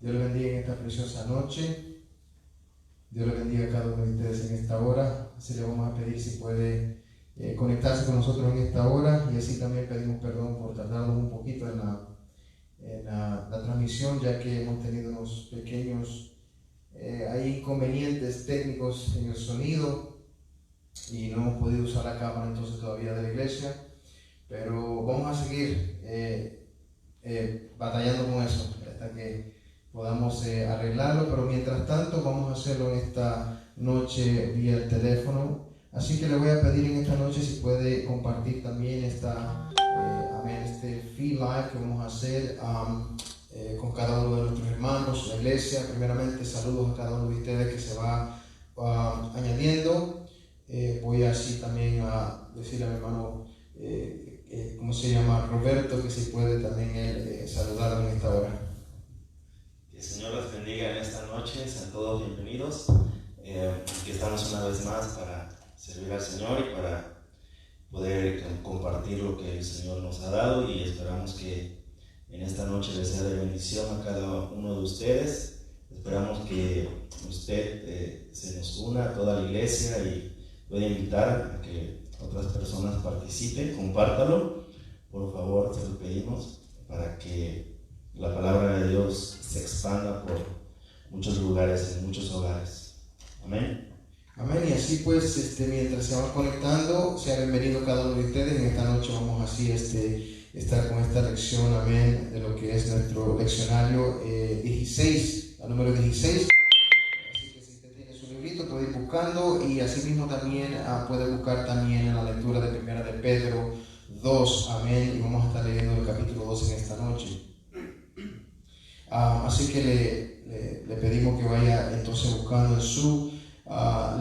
Dios le bendiga en esta preciosa noche. Dios le bendiga a cada uno de ustedes en esta hora. Así le vamos a pedir si puede conectarse con nosotros en esta hora, y así también pedimos perdón por tardarnos un poquito en la transmisión, ya que hemos tenido unos pequeños hay inconvenientes técnicos en el sonido y no hemos podido usar la cámara entonces todavía de la iglesia, pero vamos a seguir batallando con eso hasta que podamos arreglarlo. Pero mientras tanto vamos a hacerlo en esta noche vía el teléfono, así que le voy a pedir en esta noche si puede compartir también este feed live que vamos a hacer con cada uno de nuestros hermanos, la iglesia. Primeramente, saludos a cada uno de ustedes que se va añadiendo. Voy así también a decirle a mi hermano, ¿cómo se llama? Roberto, que si puede también él saludarlo en esta hora. Que el Señor los bendiga en esta noche, sean todos bienvenidos. Aquí estamos una vez más para servir al Señor y para poder compartir lo que el Señor nos ha dado, y esperamos que en esta noche les sea de bendición a cada uno de ustedes. Esperamos que usted se nos una a toda la iglesia y pueda invitar a que otras personas participen. Compártalo, por favor, se lo pedimos, para que la palabra de Dios se expanda por muchos lugares, en muchos hogares. Amén. Amén. Y así pues, mientras se van conectando, sea bienvenido cada uno de ustedes. En esta noche vamos así estar con esta lección, amén, de lo que es nuestro leccionario 16, la número 16. Así que si usted tiene su librito puede ir buscando, y así mismo también puede buscar también en la lectura de Primera de Pedro 2, amén, y vamos a estar leyendo el capítulo 2 en esta noche. Así que le pedimos que vaya entonces buscando en su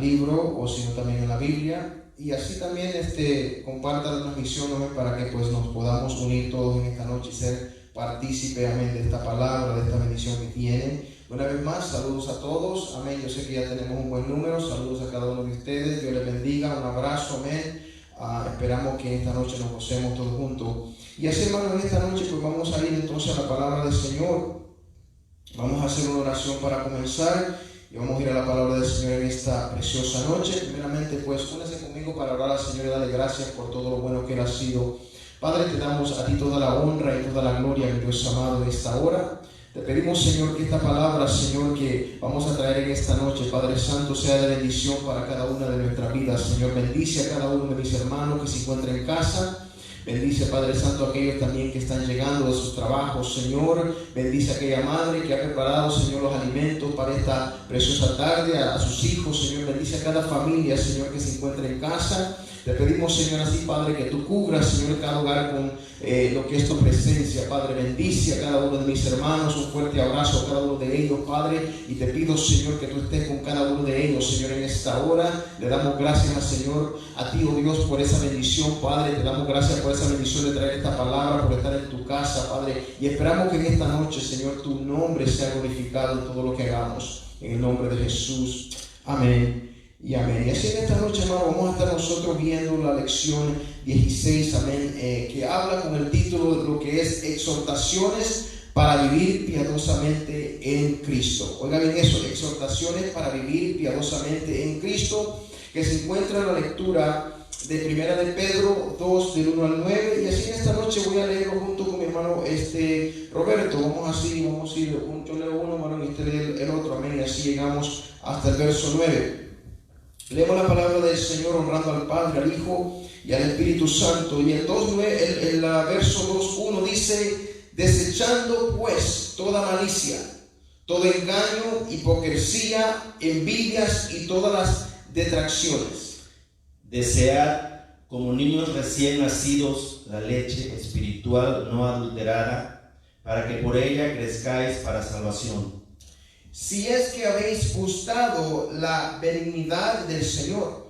libro, o si no también en la Biblia, y así también comparta la transmisión, amén, para que pues nos podamos unir todos en esta noche y ser partícipe, amén, de esta palabra, de esta bendición que tiene. Una vez más, saludos a todos, amén. Yo sé que ya tenemos un buen número. Saludos a cada uno de ustedes, Dios les bendiga, un abrazo, amén. Esperamos que esta noche nos gocemos todos juntos. Y así, hermanos, en esta noche pues vamos a ir entonces a la palabra del Señor. Vamos a hacer una oración para comenzar y vamos a ir a la palabra del Señor en esta preciosa noche. Primeramente, pues, únese conmigo para orar al Señor y darle gracias por todo lo bueno que Él ha sido. Padre, te damos a ti toda la honra y toda la gloria, mi Dios amado, en esta hora. Te pedimos, Señor, que esta palabra, Señor, que vamos a traer en esta noche, Padre Santo, sea de bendición para cada una de nuestras vidas. Señor, bendice a cada uno de mis hermanos que se encuentran en casa. Bendice, Padre Santo, a aquellos también que están llegando de sus trabajos, Señor. Bendice a aquella madre que ha preparado, Señor, los alimentos para esta preciosa tarde, a sus hijos, Señor. Bendice a cada familia, Señor, que se encuentra en casa. Te pedimos, Señor, así, Padre, que tú cubras, Señor, cada hogar con lo que es tu presencia, Padre. Bendice a cada uno de mis hermanos, un fuerte abrazo a cada uno de ellos, Padre. Y te pido, Señor, que tú estés con cada uno de ellos, Señor, en esta hora. Le damos gracias al Señor, a ti, oh Dios, por esa bendición, Padre. Te damos gracias por esa bendición de traer esta palabra, por estar en tu casa, Padre. Y esperamos que en esta noche, Señor, tu nombre sea glorificado en todo lo que hagamos. En el nombre de Jesús. Amén. Y amén. Y así en esta noche, hermano, vamos a estar nosotros viendo la lección 16, amén, que habla con el título de lo que es exhortaciones para vivir piadosamente en Cristo. Oiga bien eso, exhortaciones para vivir piadosamente en Cristo, que se encuentra en la lectura de Primera de Pedro 2, del 1 al 9. Y así en esta noche voy a leerlo junto con mi hermano Roberto. Vamos a ir, yo leo uno, hermano, y usted lee el otro, amén. Y así llegamos hasta el verso 9. Leemos la palabra del Señor honrando al Padre, al Hijo y al Espíritu Santo. Y el verso 2:1 dice: desechando pues toda malicia, todo engaño, hipocresía, envidias y todas las detracciones. Desead como niños recién nacidos la leche espiritual no adulterada, para que por ella crezcáis para salvación. Si es que habéis gustado la benignidad del Señor,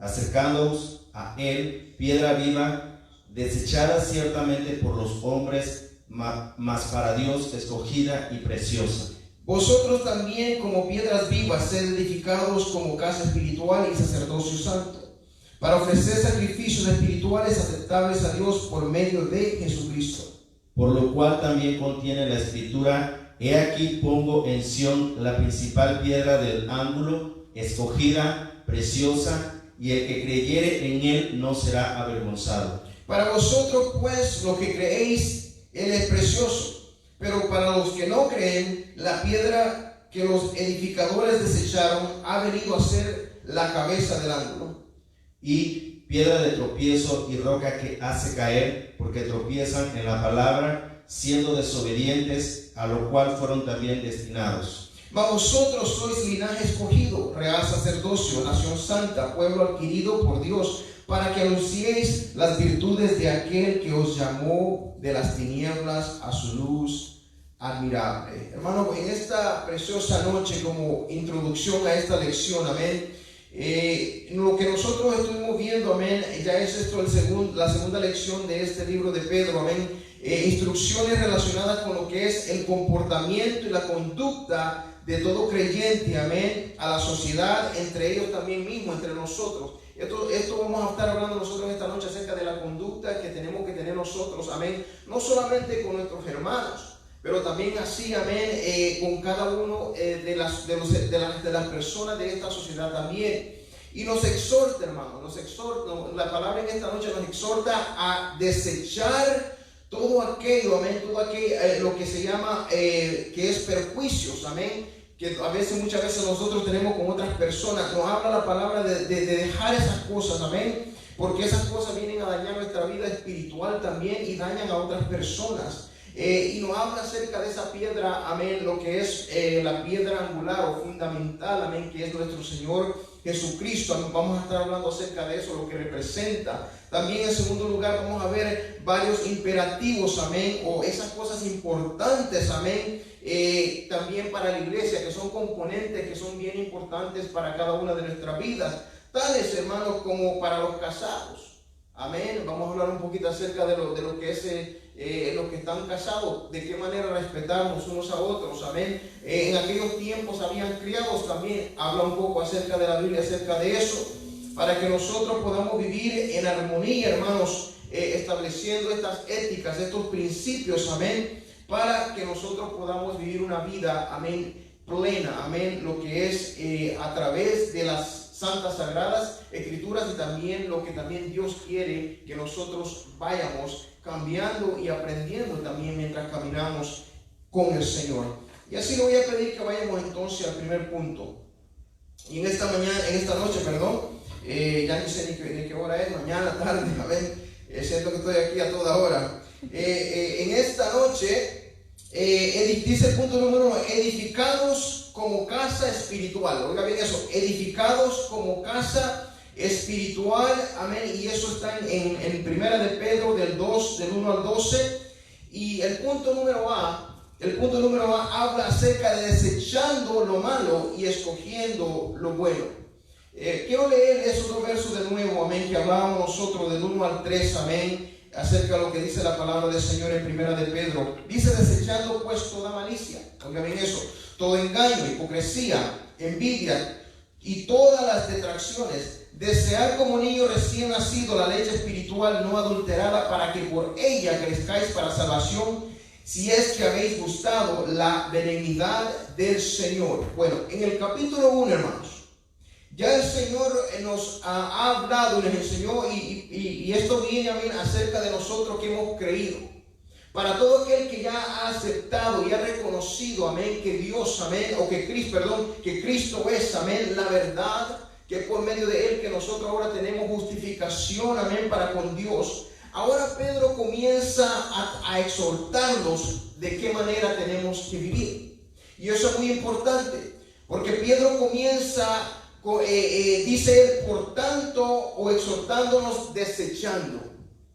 acercándoos a Él, piedra viva, desechada ciertamente por los hombres, mas para Dios escogida y preciosa. Vosotros también, como piedras vivas, sed edificados como casa espiritual y sacerdocio santo, para ofrecer sacrificios espirituales aceptables a Dios por medio de Jesucristo. Por lo cual también contiene la Escritura: He aquí pongo en Sión la principal piedra del ángulo, escogida, preciosa, y el que creyere en él no será avergonzado. Para vosotros pues, los que creéis, él es precioso, pero para los que no creen, la piedra que los edificadores desecharon ha venido a ser la cabeza del ángulo. Y piedra de tropiezo y roca que hace caer, porque tropiezan en la palabra, siendo desobedientes, a lo cual fueron también destinados. Mas vosotros sois linaje escogido, real sacerdocio, nación santa, pueblo adquirido por Dios, para que anunciéis las virtudes de aquel que os llamó de las tinieblas a su luz admirable. Hermano, en esta preciosa noche, como introducción a esta lección, amén, lo que nosotros estuvimos viendo, amén, ya es esto la segunda lección de este libro de Pedro, amén, instrucciones relacionadas con lo que es el comportamiento y la conducta de todo creyente, amén, a la sociedad, entre ellos también mismo, entre nosotros. Esto vamos a estar hablando nosotros esta noche acerca de la conducta que tenemos que tener nosotros, amén, no solamente con nuestros hermanos, pero también así, amén, con cada uno de las personas de esta sociedad también. Y nos exhorta, hermano, la palabra en esta noche nos exhorta a desechar todo aquello, amén, todo aquello, lo que se llama, que es perjuicios, amén, que muchas veces nosotros tenemos con otras personas. Nos habla la palabra de dejar esas cosas, amén, porque esas cosas vienen a dañar nuestra vida espiritual también y dañan a otras personas. Y nos habla acerca de esa piedra, amén, lo que es la piedra angular o fundamental, amén, que es nuestro Señor Jesucristo. Amén. Vamos a estar hablando acerca de eso, lo que representa. También en segundo lugar vamos a ver varios imperativos, amén, o esas cosas importantes, amén, también para la iglesia, que son componentes que son bien importantes para cada una de nuestras vidas, tales, hermanos, como para los casados. Amén. Vamos a hablar un poquito acerca de lo que es los que están casados, de qué manera respetarnos unos a otros, amén. En aquellos tiempos habían criados también, habla un poco acerca de la Biblia, acerca de eso, para que nosotros podamos vivir en armonía, hermanos, estableciendo estas éticas, estos principios, amén, para que nosotros podamos vivir una vida, amén, plena, amén, lo que es a través de las santas sagradas escrituras y también lo que también Dios quiere que nosotros vayamos cambiando y aprendiendo también mientras caminamos con el Señor. Y así le voy a pedir que vayamos entonces al primer punto. Y en esta noche, ya ni sé ni qué hora es, mañana, tarde, amén. Siento que estoy aquí a toda hora. En esta noche, dice el punto número 1, edificados como casa espiritual. Oiga bien eso, edificados como casa espiritual, amén. Y eso está en Primera de Pedro del 1 al 12. Y el punto número A habla acerca de desechando lo malo y escogiendo lo bueno. Quiero leer esos dos versos de nuevo, amén, que hablábamos nosotros del 1 al 3, amén, acerca de lo que dice la palabra del Señor en Primera de Pedro. Dice: desechando pues toda malicia, oiga bien eso, todo engaño, hipocresía, envidia y todas las detracciones. Desear como niño recién nacido la leche espiritual no adulterada, para que por ella crezcáis para salvación, si es que habéis gustado la benignidad del Señor. Bueno, en el capítulo 1, hermanos, ya el Señor nos ha hablado y nos enseñó, y esto viene, amén, acerca de nosotros que hemos creído. Para todo aquel que ya ha aceptado y ha reconocido, amén, que Dios, amén, o que Cristo es, amén, la verdad, que es por medio de Él que nosotros ahora tenemos justificación, amén, para con Dios. Ahora Pedro comienza a exhortarnos de qué manera tenemos que vivir. Y eso es muy importante, porque Pedro comienza, dice, por tanto, o exhortándonos desechando.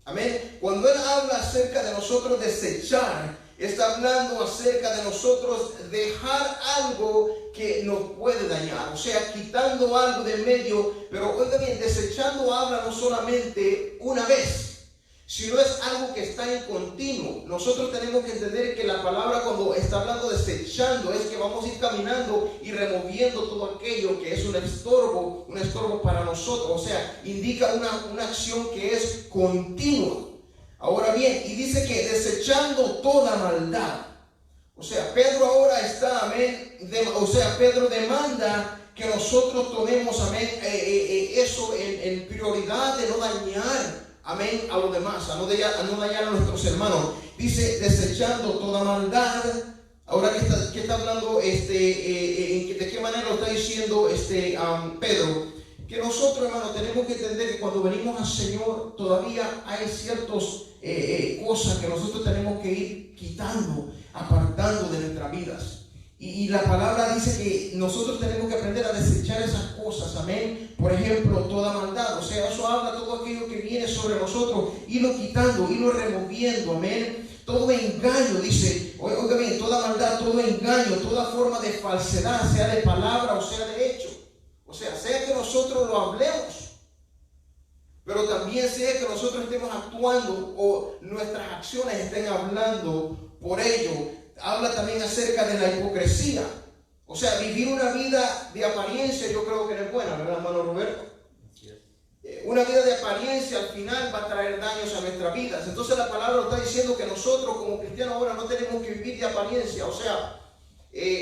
Amén. Cuando Él habla acerca de nosotros desechar, está hablando acerca de nosotros dejar algo que nos puede dañar, o sea, quitando algo de medio. Pero oiga bien, desechando habla no solamente una vez, sino es algo que está en continuo. Nosotros tenemos que entender que la palabra, cuando está hablando desechando, es que vamos a ir caminando y removiendo todo aquello que es un estorbo para nosotros. O sea, indica una acción que es continua. Ahora bien, y dice que desechando toda maldad. O sea, Pedro ahora está, amén, Pedro demanda que nosotros tomemos, amén, eso en prioridad de no dañar, amén, a los demás, a no dañar a nuestros hermanos. Dice, desechando toda maldad. Ahora que está hablando, ¿de qué manera lo está diciendo Pedro? Que nosotros, hermanos, tenemos que entender que cuando venimos al Señor todavía hay ciertas cosas que nosotros tenemos que ir quitando, apartando de nuestras vidas. Y la palabra dice que nosotros tenemos que aprender a desechar esas cosas, amén. Por ejemplo, toda maldad, o sea, eso habla todo aquello que viene sobre nosotros, irlo quitando, irlo removiendo, amén. Todo engaño, dice, oiga bien, toda maldad, todo engaño, toda forma de falsedad, sea de palabra o sea de hecho. O sea que nosotros lo hablemos, pero también sea que nosotros estemos actuando o nuestras acciones estén hablando por ello. Habla también acerca de la hipocresía. O sea, vivir una vida de apariencia, yo creo que no es buena, ¿verdad, hermano Roberto? Una vida de apariencia al final va a traer daños a nuestras vidas. Entonces la palabra nos está diciendo que nosotros como cristianos ahora no tenemos que vivir de apariencia. O sea,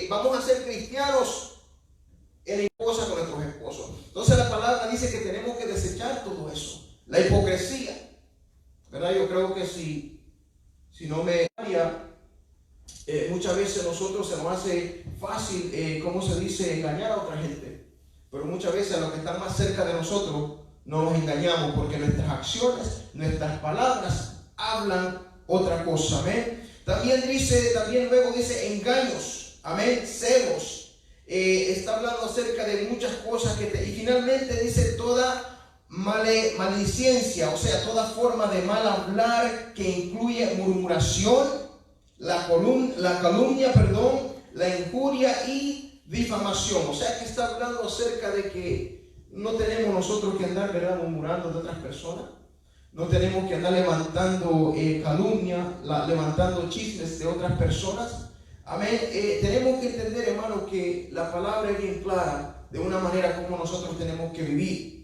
vamos a ser cristianos en esposa con nuestros esposos. Entonces la palabra dice que tenemos que desechar todo eso. La hipocresía, ¿verdad? Yo creo que si no me muchas veces nosotros se nos hace fácil, ¿cómo se dice?, engañar a otra gente. Pero muchas veces a los que están más cerca de nosotros no nos engañamos porque nuestras acciones, nuestras palabras hablan otra cosa, amén. También luego dice engaños, amén, celos. Está hablando acerca de muchas cosas y finalmente dice toda maledicencia, o sea, toda forma de mal hablar que incluye murmuración, la calumnia, la injuria y difamación. O sea, que está hablando acerca de que no tenemos nosotros que andar, ¿verdad?, murmurando de otras personas. No tenemos que andar levantando calumnia, levantando chismes de otras personas. Amén. Tenemos que entender, hermano, que la palabra es bien clara de una manera como nosotros tenemos que vivir.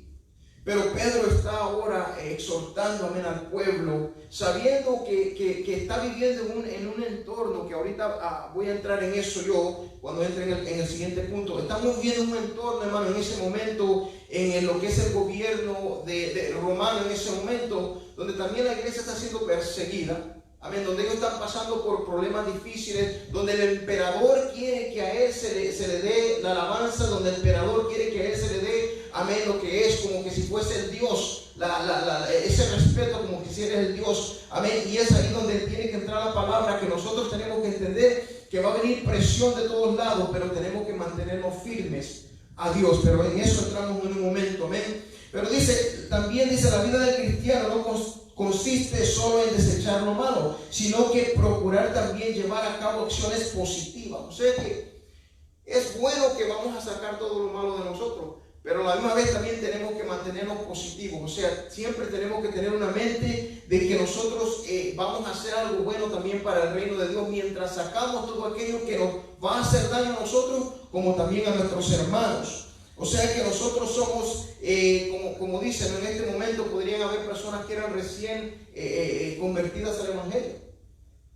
Pero Pedro está ahora exhortando, amén, al pueblo, sabiendo que está viviendo en un entorno que ahorita voy a entrar en eso yo, cuando entre en el siguiente punto. Estamos viendo un entorno, hermano, en ese momento, en lo que es el gobierno de romano en ese momento, donde también la iglesia está siendo perseguida. Amén, donde ellos están pasando por problemas difíciles, donde el emperador quiere que a él se le dé la alabanza, donde el emperador quiere que a él se le dé, amén, lo que es como que si fuese el Dios, ese respeto como que si eres el Dios, amén. Y es ahí donde tiene que entrar la palabra, que nosotros tenemos que entender que va a venir presión de todos lados, pero tenemos que mantenernos firmes a Dios. Pero en eso entramos en un momento, amén. Pero también dice, la vida del cristiano no consiste solo en desechar lo malo, sino que procurar también llevar a cabo acciones positivas. O sea que es bueno que vamos a sacar todo lo malo de nosotros, pero a la misma vez también tenemos que mantenernos positivos. O sea, siempre tenemos que tener una mente de que nosotros vamos a hacer algo bueno también para el reino de Dios, mientras sacamos todo aquello que nos va a hacer daño a nosotros, como también a nuestros hermanos. O sea que nosotros somos, como dicen, en este momento podrían haber personas que eran recién convertidas al Evangelio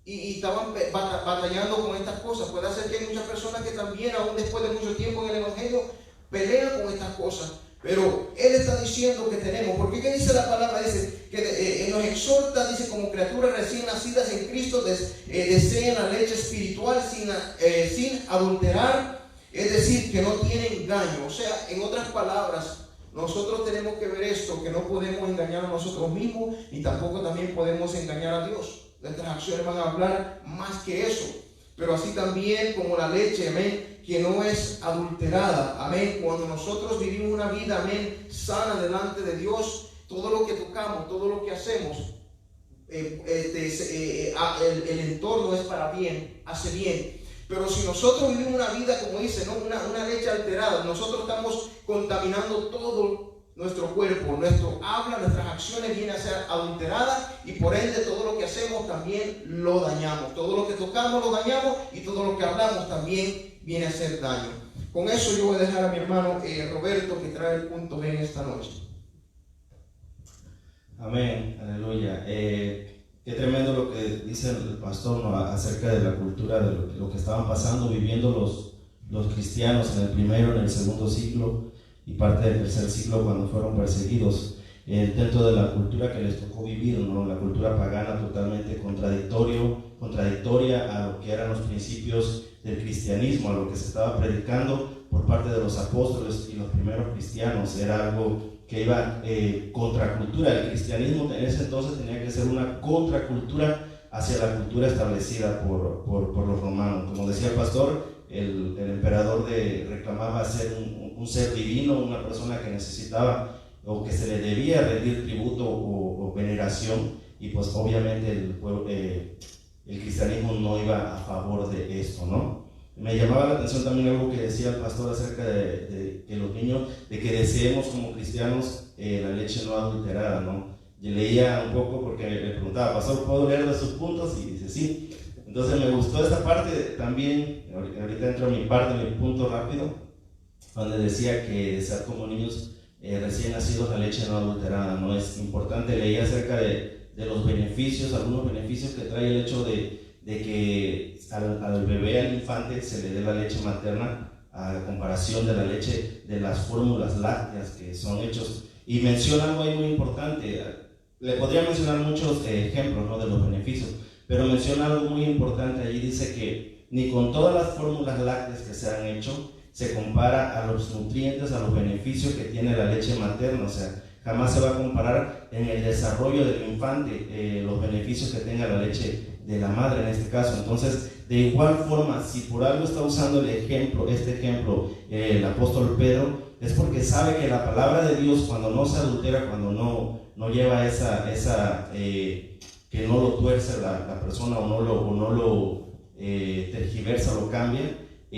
y estaban batallando con estas cosas. Puede ser que hay muchas personas que también, aún después de mucho tiempo en el Evangelio, pelean con estas cosas. Pero Él está diciendo que tenemos, porque ¿qué dice la palabra? Dice que nos exhorta, dice, como criaturas recién nacidas en Cristo, deseen la leche espiritual sin adulterar. Es decir, que no tiene engaño. O sea, en otras palabras, nosotros tenemos que ver esto, que no podemos engañar a nosotros mismos, ni tampoco también podemos engañar a Dios. Nuestras acciones van a hablar más que eso. Pero así también como la leche, amén, que no es adulterada, amén. Cuando nosotros vivimos una vida, amén, sana delante de Dios, todo lo que tocamos, todo lo que hacemos, el entorno es para bien, hace bien. Pero si nosotros vivimos una vida, como dice, ¿no?, una leche alterada, nosotros estamos contaminando todo nuestro cuerpo, nuestro habla, nuestras acciones vienen a ser adulteradas y por ende todo lo que hacemos también lo dañamos. Todo lo que tocamos lo dañamos y todo lo que hablamos también viene a hacer daño. Con eso yo voy a dejar a mi hermano Roberto que trae el punto B en esta noche. Amén, aleluya. qué tremendo lo que dice el pastor, ¿no?, acerca de la cultura, de lo que estaban pasando, viviendo los cristianos en el primero, en el segundo siglo y parte del tercer siglo cuando fueron perseguidos, dentro de la cultura que les tocó vivir, ¿no?, la cultura pagana totalmente contradictoria a lo que eran los principios del cristianismo, a lo que se estaba predicando por parte de los apóstoles y los primeros cristianos. Era algo que iba contracultura. El cristianismo en ese entonces tenía que ser una contracultura hacia la cultura establecida por los romanos. Como decía el pastor, el emperador reclamaba ser un ser divino, una persona que necesitaba o que se le debía rendir tributo o veneración, y pues obviamente el cristianismo no iba a favor de esto, ¿no? Me llamaba la atención también algo que decía el pastor acerca de que los niños, de que deseemos como cristianos la leche no adulterada, ¿no? Yo leía un poco porque le preguntaba, pastor, ¿puedo leer de sus puntos? Y dice, sí. Entonces me gustó esta parte también. Ahorita entro a mi parte, mi punto rápido, donde decía que desear como niños recién nacidos la leche no adulterada, ¿no? Es importante. Leía acerca de los beneficios, algunos beneficios que trae el hecho de que al bebé, al infante, se le dé la leche materna a comparación de la leche de las fórmulas lácteas que son hechos. Y menciona algo ahí muy importante. Le podría mencionar muchos ejemplos, ¿no?, de los beneficios, pero menciona algo muy importante allí. Dice que ni con todas las fórmulas lácteas que se han hecho se compara a los nutrientes, a los beneficios que tiene la leche materna. O sea, jamás se va a comparar en el desarrollo del infante los beneficios que tenga la leche de la madre en este caso. Entonces, de igual forma, si por algo está usando este ejemplo el apóstol Pedro, es porque sabe que la palabra de Dios, cuando no se adultera, cuando no lleva que no lo tuerce la persona o no lo tergiversa o lo cambia,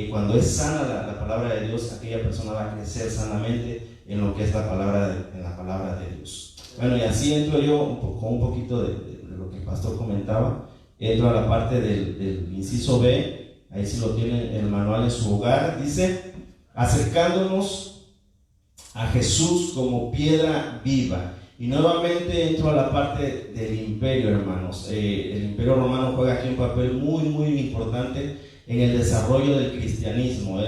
cuando es sana la palabra de Dios, aquella persona va a crecer sanamente en lo que es la palabra de Dios. Bueno, y así entro yo con un poquito de lo que el pastor comentaba. Entro a la parte del inciso B, ahí sí lo tienen el manual en su hogar. Dice, acercándonos a Jesús como piedra viva. Y nuevamente entro a la parte del imperio, hermanos. El imperio romano juega aquí un papel muy, muy importante en el desarrollo del cristianismo.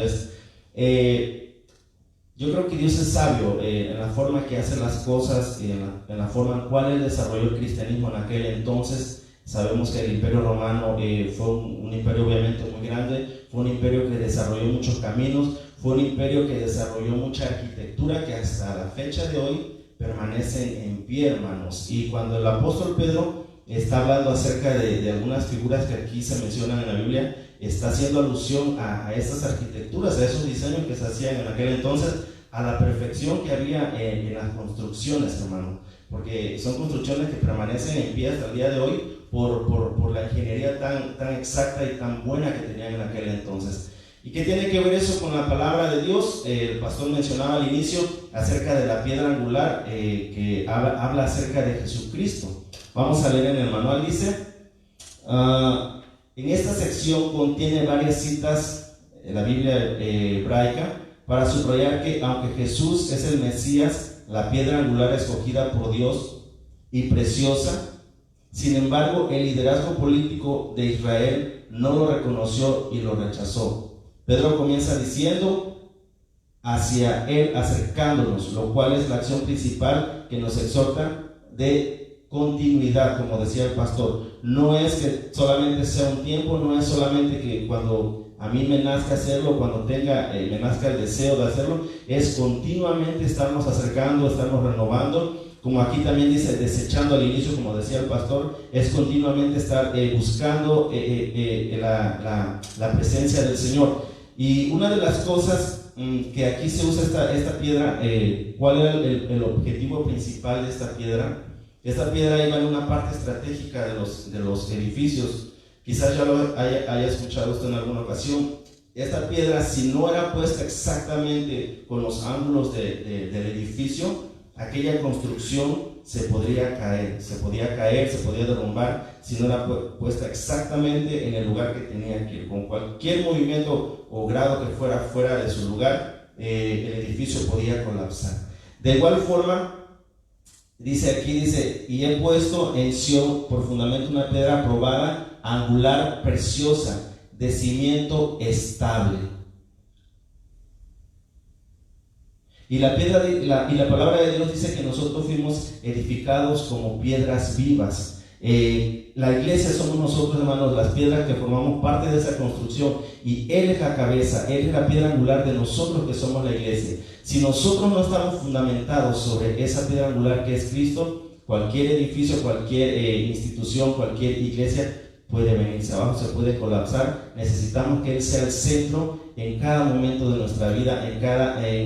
Yo creo que Dios es sabio en la forma que hace las cosas, en la forma en cual Él desarrolló el cristianismo en aquel entonces. Sabemos que el imperio romano fue un imperio obviamente muy grande, fue un imperio que desarrolló muchos caminos, fue un imperio que desarrolló mucha arquitectura que hasta la fecha de hoy permanece en pie, hermanos. Y cuando el apóstol Pedro está hablando acerca de algunas figuras que aquí se mencionan en la Biblia, está haciendo alusión a esas arquitecturas, a esos diseños que se hacían en aquel entonces, a la perfección que había en las construcciones, hermano, porque son construcciones que permanecen en pie hasta el día de hoy por la ingeniería tan exacta y tan buena que tenían en aquel entonces. ¿Y qué tiene que ver eso con la palabra de Dios? El pastor mencionaba al inicio acerca de la piedra angular, que habla acerca de Jesucristo. Vamos a leer en el manual. Dice, en esta sección contiene varias citas en la Biblia hebraica para subrayar que aunque Jesús es el Mesías, la piedra angular escogida por Dios y preciosa, sin embargo el liderazgo político de Israel no lo reconoció y lo rechazó. Pedro comienza diciendo hacia él acercándonos, lo cual es la acción principal que nos exhorta de continuidad, como decía el pastor. No es que solamente sea un tiempo, no es solamente que cuando a mí me nazca hacerlo, cuando me nazca el deseo de hacerlo, es continuamente estarnos acercando, estarnos renovando. Como aquí también dice, desechando al inicio, como decía el pastor, es continuamente estar buscando la presencia del Señor. Y una de las cosas que aquí se usa esta piedra, ¿cuál era el objetivo principal de esta piedra? Esta piedra iba en una parte estratégica de los edificios. Quizás ya lo haya escuchado usted en alguna ocasión. Esta piedra, si no era puesta exactamente con los ángulos del edificio, aquella construcción se podía caer, se podía derrumbar si no era puesta exactamente en el lugar que tenía que ir. Con cualquier movimiento o grado que fuera fuera de su lugar, el edificio podía colapsar. De igual forma, Dice aquí, y he puesto en Sión por fundamento una piedra probada, angular, preciosa, de cimiento estable. Y la palabra de Dios dice que nosotros fuimos edificados como piedras vivas. La iglesia somos nosotros, hermanos, las piedras que formamos parte de esa construcción, y Él es la cabeza, Él es la piedra angular de nosotros que somos la iglesia. Si nosotros no estamos fundamentados sobre esa piedra angular que es Cristo, cualquier edificio, cualquier institución, cualquier iglesia puede venirse abajo, se puede colapsar. Necesitamos que Él sea el centro en cada momento de nuestra vida, en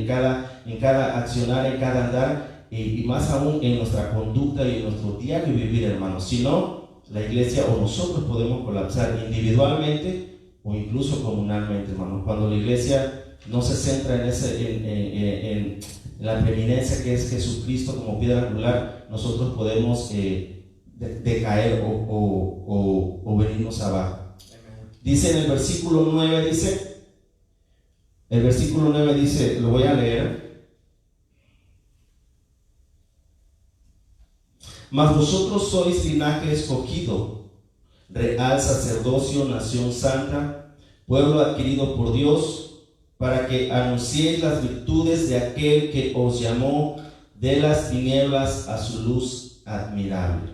cada accionar, en cada andar, y más aún en nuestra conducta y en nuestro diario vivir, hermanos. Si no, la iglesia o nosotros podemos colapsar individualmente o incluso comunalmente, hermanos. Cuando la iglesia no se centra en la preeminencia que es Jesucristo como piedra angular, nosotros podemos decaer o venirnos abajo. Dice en el versículo 9, dice, lo voy a leer: mas vosotros sois linaje escogido, real sacerdocio, nación santa, pueblo adquirido por Dios, para que anunciéis las virtudes de aquel que os llamó de las tinieblas a su luz admirable.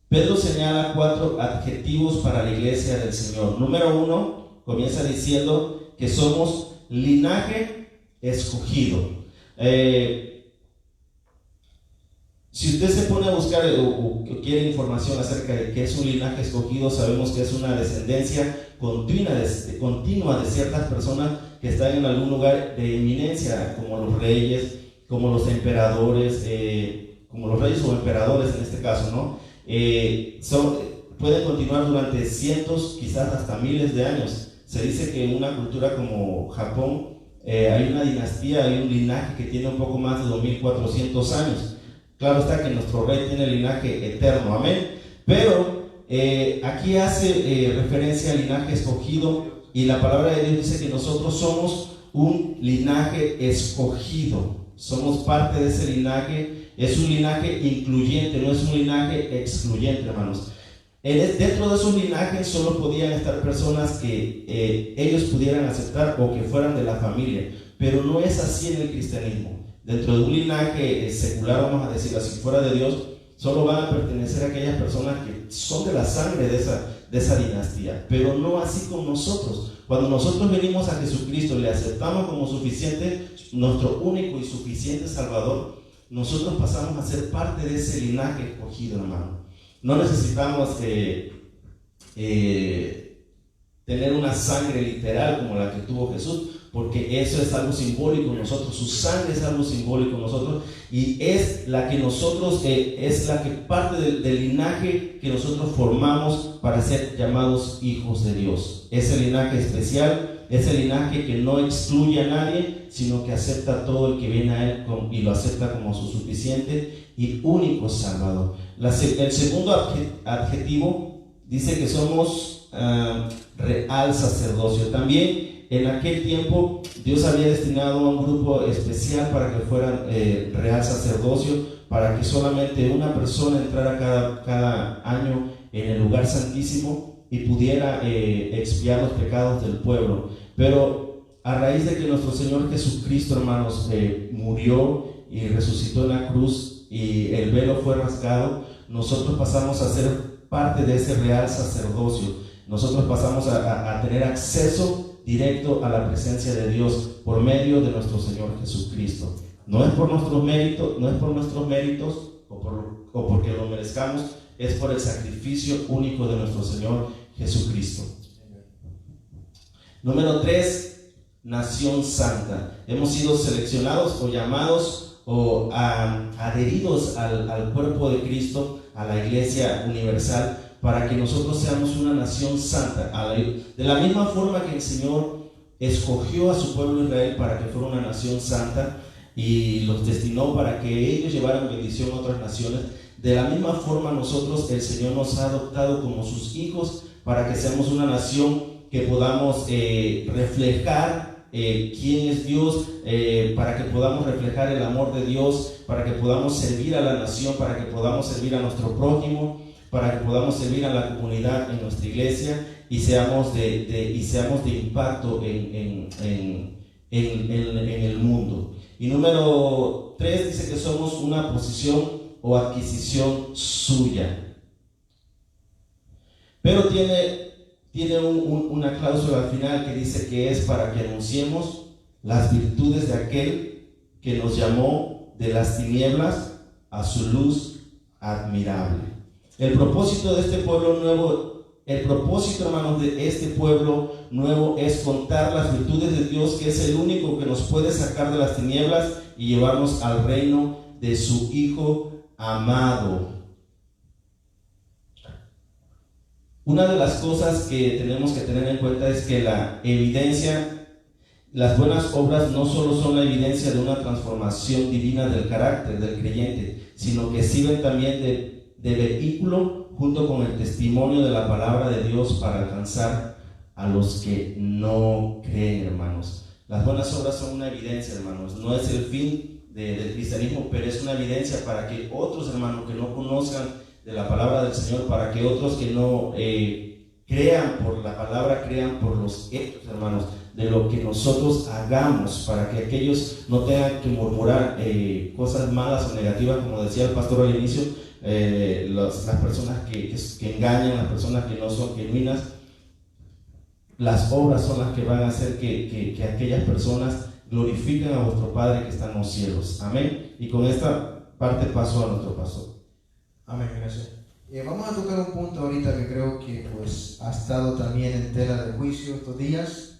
Pedro señala 4 adjetivos para la iglesia del Señor. Número 1, comienza diciendo que somos linaje escogido. Si usted se pone a buscar o quiere información acerca de qué es un linaje escogido, sabemos que es una descendencia continua de ciertas personas que están en algún lugar de eminencia, como los reyes, como los emperadores, como los reyes o emperadores en este caso, ¿no? Pueden continuar durante cientos, quizás hasta miles de años. Se dice que en una cultura como Japón hay una dinastía, hay un linaje que tiene un poco más de 2400 años. Claro está que nuestro rey tiene linaje eterno, amén. Pero aquí hace referencia al linaje escogido, y la palabra de Dios dice que nosotros somos un linaje escogido. Somos parte de ese linaje. Es un linaje incluyente, no es un linaje excluyente, hermanos. Dentro de esos linajes solo podían estar personas que ellos pudieran aceptar o que fueran de la familia, pero no es así en el cristianismo. Dentro de un linaje secular, vamos a decir así, fuera de Dios, solo van a pertenecer a aquellas personas que son de la sangre de esa dinastía, pero no así con nosotros. Cuando nosotros venimos a Jesucristo y le aceptamos como suficiente, nuestro único y suficiente Salvador, nosotros pasamos a ser parte de ese linaje escogido, hermano. No necesitamos tener una sangre literal como la que tuvo Jesús, porque eso es algo simbólico en nosotros. Su sangre es algo simbólico en nosotros, y es la que nosotros es la que parte del linaje que nosotros formamos para ser llamados hijos de Dios. Ese linaje especial, ese linaje que no excluye a nadie, sino que acepta a todo el que viene a él y lo acepta como su suficiente y único Salvador. El segundo adjetivo dice que somos real sacerdocio. También en aquel tiempo Dios había destinado a un grupo especial para que fueran real sacerdocio, para que solamente una persona entrara cada año en el lugar santísimo y pudiera expiar los pecados del pueblo. Pero a raíz de que nuestro Señor Jesucristo, hermanos, murió y resucitó en la cruz y el velo fue rasgado, nosotros pasamos a ser parte de ese real sacerdocio. Nosotros pasamos a tener acceso directo a la presencia de Dios por medio de nuestro Señor Jesucristo. No es por nuestros méritos, o porque lo merezcamos, es por el sacrificio único de nuestro Señor Jesucristo. Número 3, nación santa. Hemos sido seleccionados o llamados o adheridos al cuerpo de Cristo, a la iglesia universal, para que nosotros seamos una nación santa. De la misma forma que el Señor escogió a su pueblo Israel para que fuera una nación santa y los destinó para que ellos llevaran bendición a otras naciones, de la misma forma nosotros, el Señor nos ha adoptado como sus hijos para que seamos una nación que podamos reflejar quién es Dios, para que podamos reflejar el amor de Dios, para que podamos servir a la nación, para que podamos servir a nuestro prójimo, para que podamos servir a la comunidad en nuestra iglesia y seamos de impacto en el mundo. Y número 3 dice que somos una posesión o adquisición suya. Pero tiene una cláusula al final que dice que es para que anunciemos las virtudes de aquel que nos llamó de las tinieblas a su luz admirable. El propósito de este pueblo nuevo, hermanos, de este pueblo nuevo es contar las virtudes de Dios, que es el único que nos puede sacar de las tinieblas y llevarnos al reino de su Hijo amado. Una de las cosas que tenemos que tener en cuenta es que las buenas obras no solo son la evidencia de una transformación divina del carácter del creyente, sino que sirven también de vehículo junto con el testimonio de la palabra de Dios para alcanzar a los que no creen, hermanos. Las buenas obras son una evidencia, hermanos, no es el fin del cristianismo, pero es una evidencia para que otros hermanos que no conozcan de la palabra del Señor, para que otros que no crean por la palabra, crean por los hechos, hermanos, de lo que nosotros hagamos, para que aquellos no tengan que murmurar cosas malas o negativas, como decía el pastor al inicio, las personas que engañan, las personas que no son genuinas. Las obras son las que van a hacer que aquellas personas glorifiquen a vuestro Padre que está en los cielos. Amén. Y con esta parte paso a nuestro pastor. Amén, gracias. Vamos a tocar un punto ahorita que creo que pues ha estado también en tela de juicio estos días.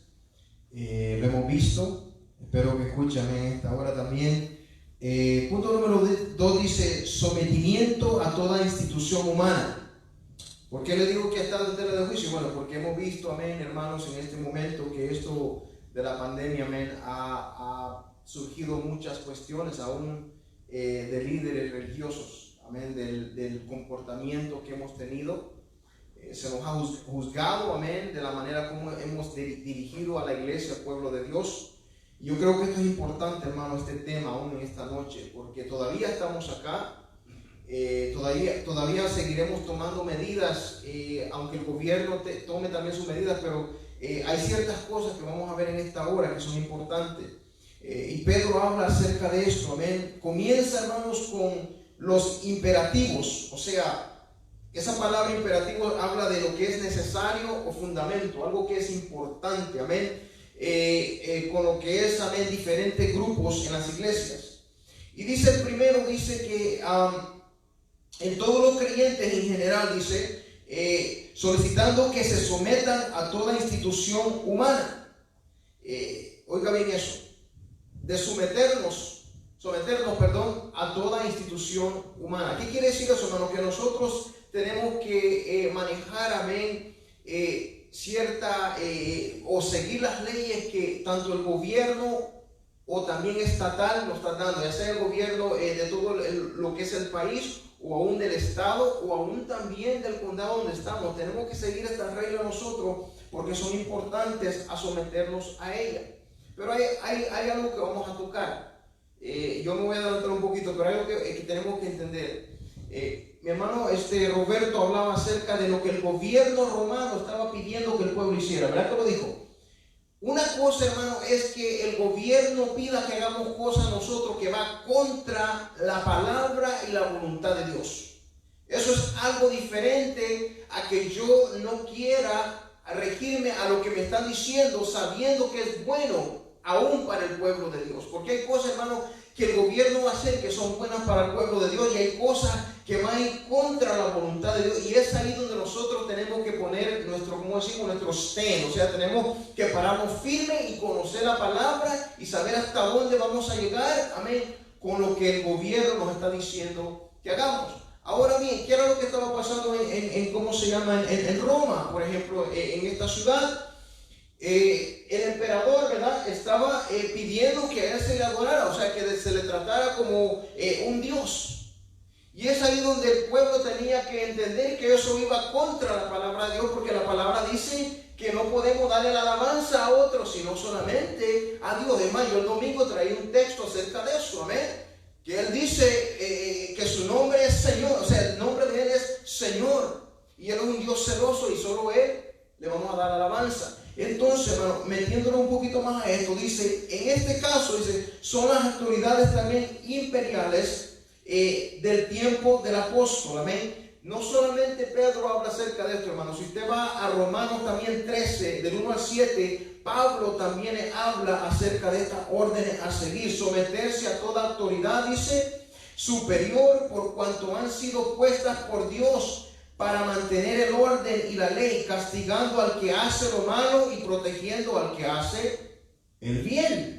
Lo hemos visto, espero que escuchen en esta hora también. Punto número 2 dice sometimiento a toda institución humana. ¿Por qué le digo que ha estado en tela de juicio? Bueno, porque hemos visto, amén, hermanos, en este momento que esto de la pandemia, amén, ha surgido muchas cuestiones aún de líderes religiosos, amén, del comportamiento que hemos tenido. Se nos ha juzgado, amén, de la manera como hemos dirigido a la iglesia, al pueblo de Dios. Yo creo que esto es importante, hermano, este tema aún en esta noche, porque todavía estamos acá. Todavía seguiremos tomando medidas, aunque el gobierno tome también sus medidas, pero hay ciertas cosas que vamos a ver en esta hora que son importantes. Y Pedro habla acerca de esto, amén. Comienza, hermanos, con los imperativos, o sea, esa palabra imperativo habla de lo que es necesario o fundamento, algo que es importante, amén. Con lo que es, amén, diferentes grupos en las iglesias. Y dice el primero, dice que en todos los creyentes en general, dice, solicitando que se sometan a toda institución humana. Oiga bien eso, de someternos, a toda institución humana. ¿Qué quiere decir eso, hermano? Que nosotros tenemos que manejar, amén, cierta o seguir las leyes que tanto el gobierno o también estatal nos está dando, ya sea el gobierno de todo lo que es el país, o aún del estado, o aún también del condado donde estamos. Tenemos que seguir estas reglas nosotros porque son importantes a someternos a ellas. Pero hay algo que vamos a tocar. Yo me voy a adelantar un poquito, pero hay algo que tenemos que entender. Mi hermano Roberto hablaba acerca de lo que el gobierno romano estaba pidiendo que el pueblo hiciera. ¿Verdad que lo dijo? Una cosa, hermano, es que el gobierno pida que hagamos cosas nosotros que va contra la palabra y la voluntad de Dios. Eso es algo diferente a que yo no quiera regirme a lo que me están diciendo, sabiendo que es bueno aún para el pueblo de Dios. Porque hay cosas, hermano, que el gobierno va a hacer que son buenas para el pueblo de Dios, y hay cosas que van contra la voluntad de Dios, y es ahí donde nosotros tenemos que poner nuestro stand, o sea, tenemos que pararnos firme y conocer la palabra y saber hasta dónde vamos a llegar, amén, con lo que el gobierno nos está diciendo que hagamos. Ahora bien, ¿qué era lo que estaba pasando en Roma, por ejemplo, en esta ciudad? El emperador, ¿verdad?, estaba pidiendo que a él se le adorara, o sea, que se le tratara como un dios. Y es ahí donde el pueblo tenía que entender que eso iba contra la palabra de Dios, porque la palabra dice que no podemos darle la alabanza a otros, sino solamente a Dios. Además, yo el domingo traí un texto acerca de eso, amén. Que Él dice que su nombre es Señor, o sea, el nombre de Él es Señor. Y Él es un Dios celoso y solo Él le vamos a dar alabanza. Entonces, hermano, metiéndolo un poquito más a esto, dice, en este caso, dice, son las autoridades también imperiales del tiempo del apóstol, amén. No solamente Pedro habla acerca de esto, hermano. Si usted va a Romanos también 13, del 1 al 7, Pablo también habla acerca de estas órdenes a seguir. Someterse a toda autoridad, dice, superior, por cuanto han sido puestas por Dios para mantener el orden y la ley, castigando al que hace lo malo y protegiendo al que hace el bien.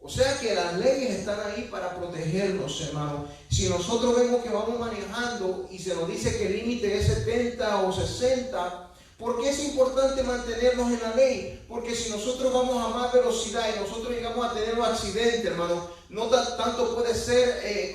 O sea que las leyes están ahí para protegernos, hermano. Si nosotros vemos que vamos manejando y se nos dice que el límite es 70 o 60, ¿por qué es importante mantenernos en la ley? Porque si nosotros vamos a más velocidad y nosotros llegamos a tener un accidente, hermano, no tanto puede ser,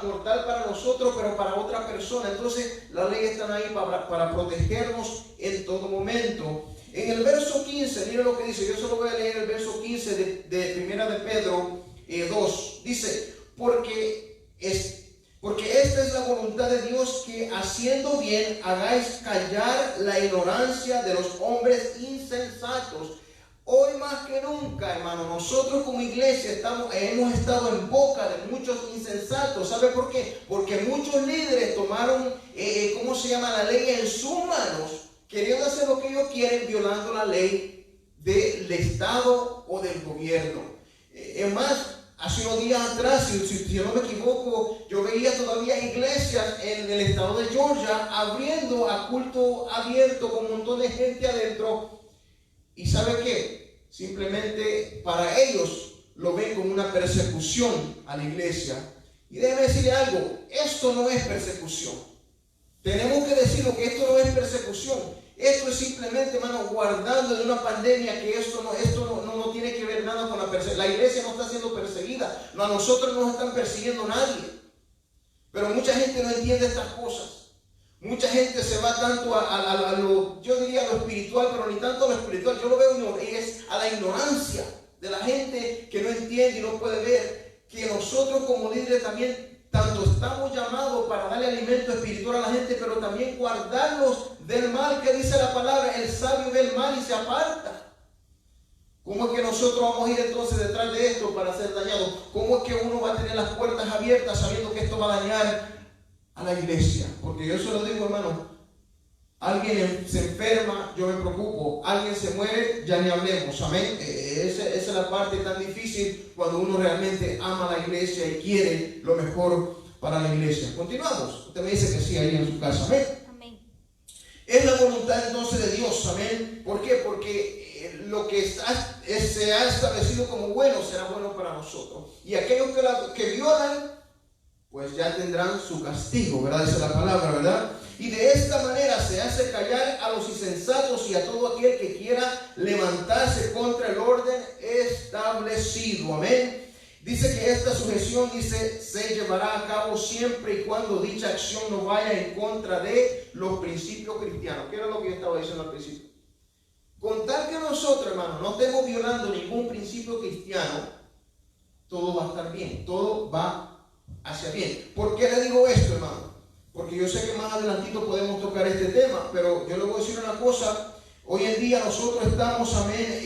mortal para nosotros, pero para otra persona. Entonces, las leyes están ahí para protegernos en todo momento. En el verso 15, miren lo que dice. Yo solo voy a leer el verso 15 de Primera de Pedro 2. Dice, porque esta es la voluntad de Dios, que haciendo bien hagáis callar la ignorancia de los hombres insensatos. Hoy más que nunca, hermano, nosotros como iglesia hemos estado en boca de muchos insensatos. ¿Sabe por qué? Porque muchos líderes tomaron, la ley en sus manos, queriendo hacer lo que ellos quieren, violando la ley del Estado o del gobierno. Es más, hace unos días atrás, si yo no me equivoco, yo veía todavía iglesias en el estado de Georgia abriendo a culto abierto con un montón de gente adentro. ¿Y sabe qué? Simplemente para ellos lo ven como una persecución a la iglesia. Y déjeme decirle algo, esto no es persecución. Tenemos que decirlo, que esto no es persecución. Esto es simplemente, hermano, guardando de una pandemia, que esto no tiene que ver nada con la persecución. La iglesia no está siendo perseguida. No, a nosotros no nos están persiguiendo nadie. Pero mucha gente no entiende estas cosas. Mucha gente se va tanto a lo, yo diría a lo espiritual, pero ni tanto a lo espiritual. Yo lo veo es a la ignorancia de la gente que no entiende y no puede ver que nosotros como líderes también tanto estamos llamados para darle alimento espiritual a la gente, pero también guardarlos del mal, que dice la palabra, el sabio ve el mal y se aparta. ¿Cómo es que nosotros vamos a ir entonces detrás de esto para ser dañados? ¿Cómo es que uno va a tener las puertas abiertas sabiendo que esto va a dañar a la iglesia? Porque yo se lo digo, hermano, alguien se enferma, yo me preocupo. Alguien se muere, ya ni hablemos, amén. Esa es la parte tan difícil cuando uno realmente ama a la iglesia y quiere lo mejor para la iglesia. Continuamos. Usted me dice que sí ahí en su casa, amén. Amén. Es la voluntad entonces de Dios, amén. ¿Por qué? Porque lo que se ha establecido como bueno será bueno para nosotros. Y aquellos que violan, pues ya tendrán su castigo, ¿verdad? Esa es la palabra, ¿verdad? Y de esta manera se hace callar a los insensatos y a todo aquel que quiera levantarse contra el orden establecido. Amén. Dice que esta sujeción, se llevará a cabo siempre y cuando dicha acción no vaya en contra de los principios cristianos. ¿Qué era lo que yo estaba diciendo al principio? Con tal que nosotros, hermano, no estemos violando ningún principio cristiano, todo va a estar bien, todo va hacia bien. ¿Por qué le digo esto, hermano? Porque yo sé que más adelantito podemos tocar este tema, pero yo le voy a decir una cosa. Hoy en día nosotros estamos, amén,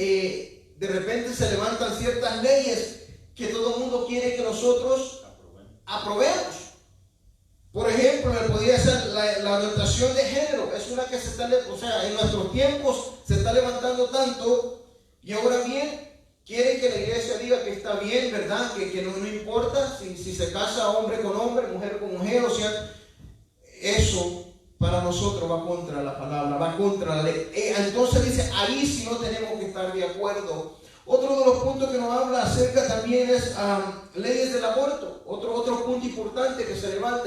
de repente se levantan ciertas leyes que todo el mundo quiere que nosotros aprobemos. Por ejemplo, podría ser la orientación de género. Es una que se está, en nuestros tiempos se está levantando tanto, y ahora bien, quieren que la iglesia diga que está bien, ¿verdad? Que no importa si se casa hombre con hombre, mujer con mujer, o sea, eso para nosotros va contra la palabra, va contra la ley. Entonces dice, ahí sí no tenemos que estar de acuerdo. Otro de los puntos que nos habla acerca también es leyes del aborto. Otro punto importante que se levanta.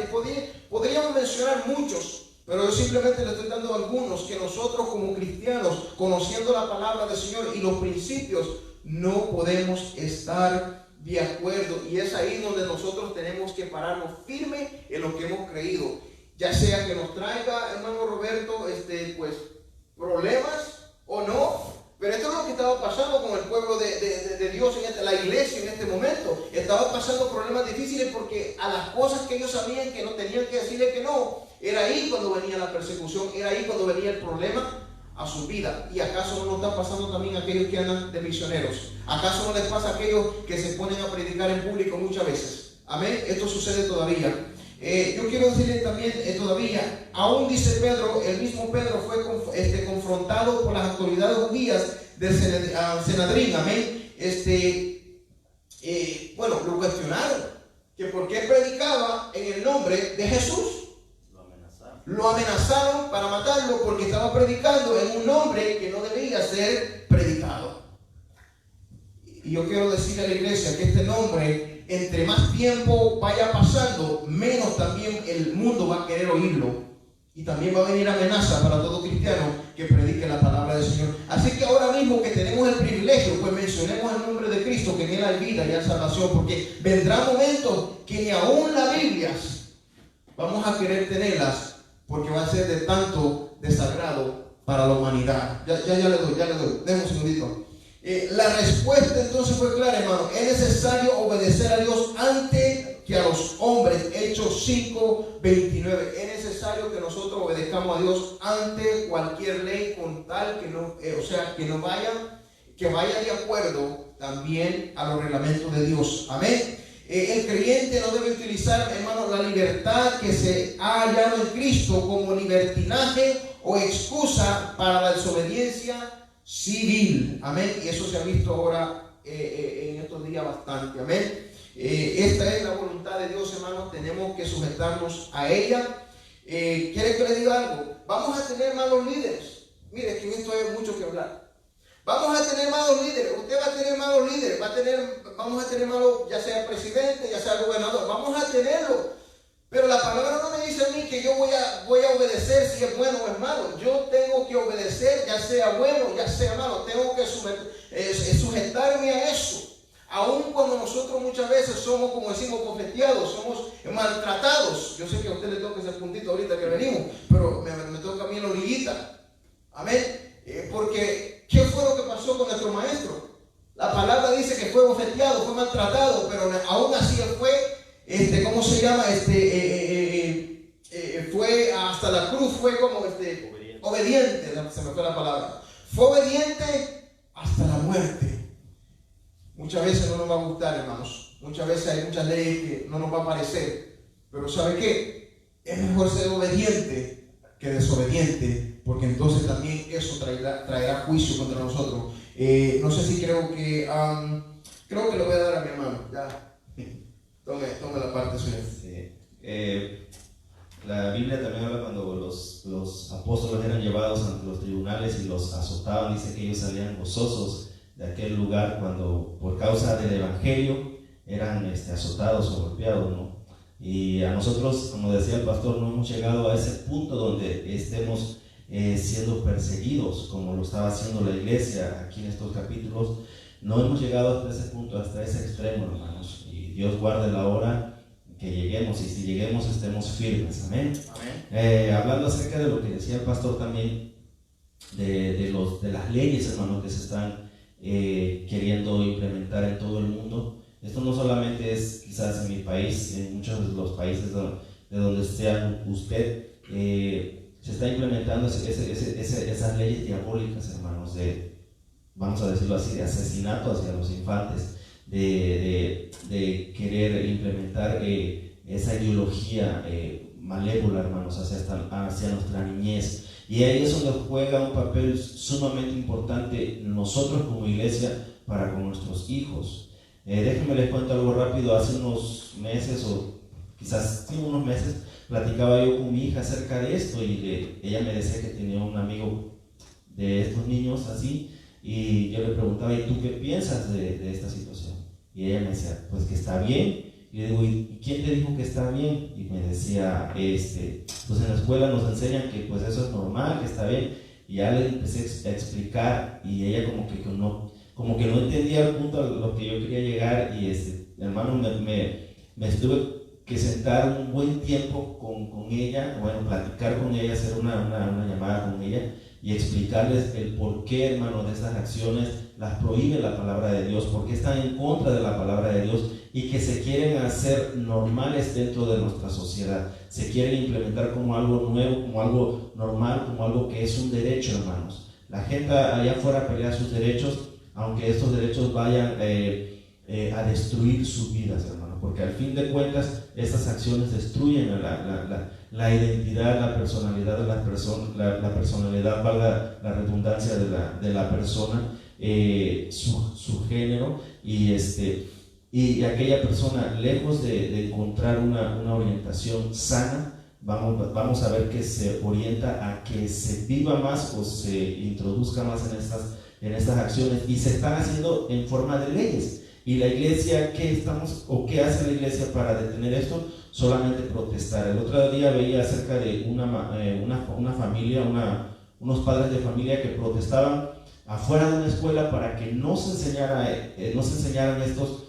Podríamos mencionar muchos, pero yo simplemente le estoy dando algunos que nosotros como cristianos, conociendo la palabra del Señor y los principios, no podemos estar de acuerdo. Y es ahí donde nosotros tenemos que pararnos firme en lo que hemos creído. Ya sea que nos traiga, hermano Roberto, problemas, ¿O no? Pero esto es lo que estaba pasando con el pueblo de Dios, la iglesia en este momento. Estaba pasando problemas difíciles porque a las cosas que ellos sabían que no tenían que decirle que no, era ahí cuando venía la persecución, era ahí cuando venía el problema a su vida. ¿Y acaso no nos está pasando también a aquellos que andan de misioneros? ¿Acaso no les pasa a aquellos que se ponen a predicar en público muchas veces? Amén. Esto sucede todavía. Yo quiero decirle también todavía, aún dice Pedro, el mismo Pedro fue confrontado por las autoridades judías del Sanedrín. Amén. Bueno, lo cuestionaron, que por qué predicaba en el nombre de Jesús. Lo amenazaron para matarlo porque estaba predicando en un nombre que no debía ser predicado. Y yo quiero decirle a la iglesia que este nombre, entre más tiempo vaya pasando, menos también el mundo va a querer oírlo. Y también va a venir amenaza para todo cristiano que predique la palabra del Señor. Así que ahora mismo que tenemos el privilegio, pues mencionemos el nombre de Cristo, que en Él hay vida y hay salvación, porque vendrá momentos que ni aún las Biblias vamos a querer tenerlas, porque va a ser de tanto desagrado para la humanidad. Ya le doy. Déjame un segundito. La respuesta entonces fue clara, hermano. Es necesario obedecer a Dios antes que a los hombres. Hechos 5:29. Es necesario que nosotros obedezcamos a Dios ante cualquier ley, con tal que no, que vaya de acuerdo también a los reglamentos de Dios. Amén. El creyente no debe utilizar, hermano, la libertad que se ha hallado en Cristo como libertinaje o excusa para la desobediencia civil. Amén. Y eso se ha visto ahora en estos días bastante. Amén. Esta es la voluntad de Dios, hermano. Tenemos que sujetarnos a ella. ¿Quiere que le diga algo? Vamos a tener malos líderes. Mire, que en esto hay mucho que hablar. Vamos a tener malos líderes. Usted va a tener malos líderes. Vamos a tener malos, ya sea presidente, ya sea gobernador. Vamos a tenerlo. Pero la palabra no me dice a mí que yo voy a obedecer si es bueno o es malo. Yo tengo que obedecer, ya sea bueno, ya sea malo. Tengo que sujetarme a eso. Aun cuando nosotros muchas veces somos, como decimos, bofeteados, somos maltratados. Yo sé que a usted le toca ese puntito ahorita que venimos, pero me toca a mí en la orillita. Amén. Porque, ¿qué fue lo que pasó con nuestro maestro? La palabra dice que fue bofeteado, fue maltratado, pero aún así él fue, ¿cómo se llama? Fue hasta la cruz, fue como obediente, se me fue la palabra. Fue obediente hasta la muerte. Muchas veces no nos va a gustar, hermanos. Muchas veces hay muchas leyes que no nos va a parecer. Pero ¿sabe qué? Es mejor ser obediente que desobediente, porque entonces también eso traerá juicio contra nosotros. No sé si creo que le voy a dar a mi hermano. Ya. Tome la parte suya. Sí. La Biblia también habla cuando los apóstoles eran llevados ante los tribunales y los azotaban. Dice que ellos salían gozosos de aquel lugar cuando por causa del evangelio eran azotados o golpeados, ¿no? Y a nosotros, como decía el pastor, no hemos llegado a ese punto donde estemos siendo perseguidos como lo estaba haciendo la iglesia aquí en estos capítulos. No hemos llegado hasta ese punto, hasta ese extremo, hermanos, y Dios guarde la hora que lleguemos, y si lleguemos estemos firmes. Amén. Amén. Hablando acerca de lo que decía el pastor también, de las leyes, hermanos, que se están queriendo implementar en todo el mundo. Esto no solamente es quizás en mi país, en muchos de los países de donde sea usted, se está implementando esas leyes diabólicas, hermanos, vamos a decirlo así, de asesinato hacia los infantes, de querer implementar esa ideología malévola, hermanos, hacia nuestra niñez. Y ahí es donde juega un papel sumamente importante nosotros como iglesia para con nuestros hijos. Déjenme les cuento algo rápido. Hace unos meses, o quizás sí, unos meses, platicaba yo con mi hija acerca de esto, y ella me decía que tenía un amigo de estos niños así, y yo le preguntaba, ¿y tú qué piensas de esta situación? Y ella me decía, pues que está bien. Y le digo, ¿y quién te dijo que está bien? Y me decía, pues en la escuela nos enseñan que pues eso es normal, que está bien. Y ya le empecé a explicar, y ella como que no entendía el punto a lo que yo quería llegar. Y hermano, me estuve que sentar un buen tiempo con ella, bueno, platicar con ella, hacer una llamada con ella. y explicarles el porqué, hermano, de estas acciones las prohíbe la palabra de Dios, porque están en contra de la palabra de Dios y que se quieren hacer normales dentro de nuestra sociedad. Se quieren implementar como algo nuevo, como algo normal, como algo que es un derecho, hermanos. La gente allá afuera pelea sus derechos, aunque estos derechos vayan a destruir sus vidas, hermano, porque al fin de cuentas estas acciones destruyen la identidad, la personalidad de las personas, la personalidad, valga la redundancia, de la persona, su género, y aquella persona, lejos de encontrar una orientación sana, vamos a ver que se orienta a que se viva más o se introduzca más en estas acciones, y se están haciendo en forma de leyes. Y la iglesia, ¿qué hace la iglesia para detener esto? Solamente protestar. El otro día veía acerca de una familia, unos padres de familia que protestaban afuera de una escuela para que no se enseñaran estos,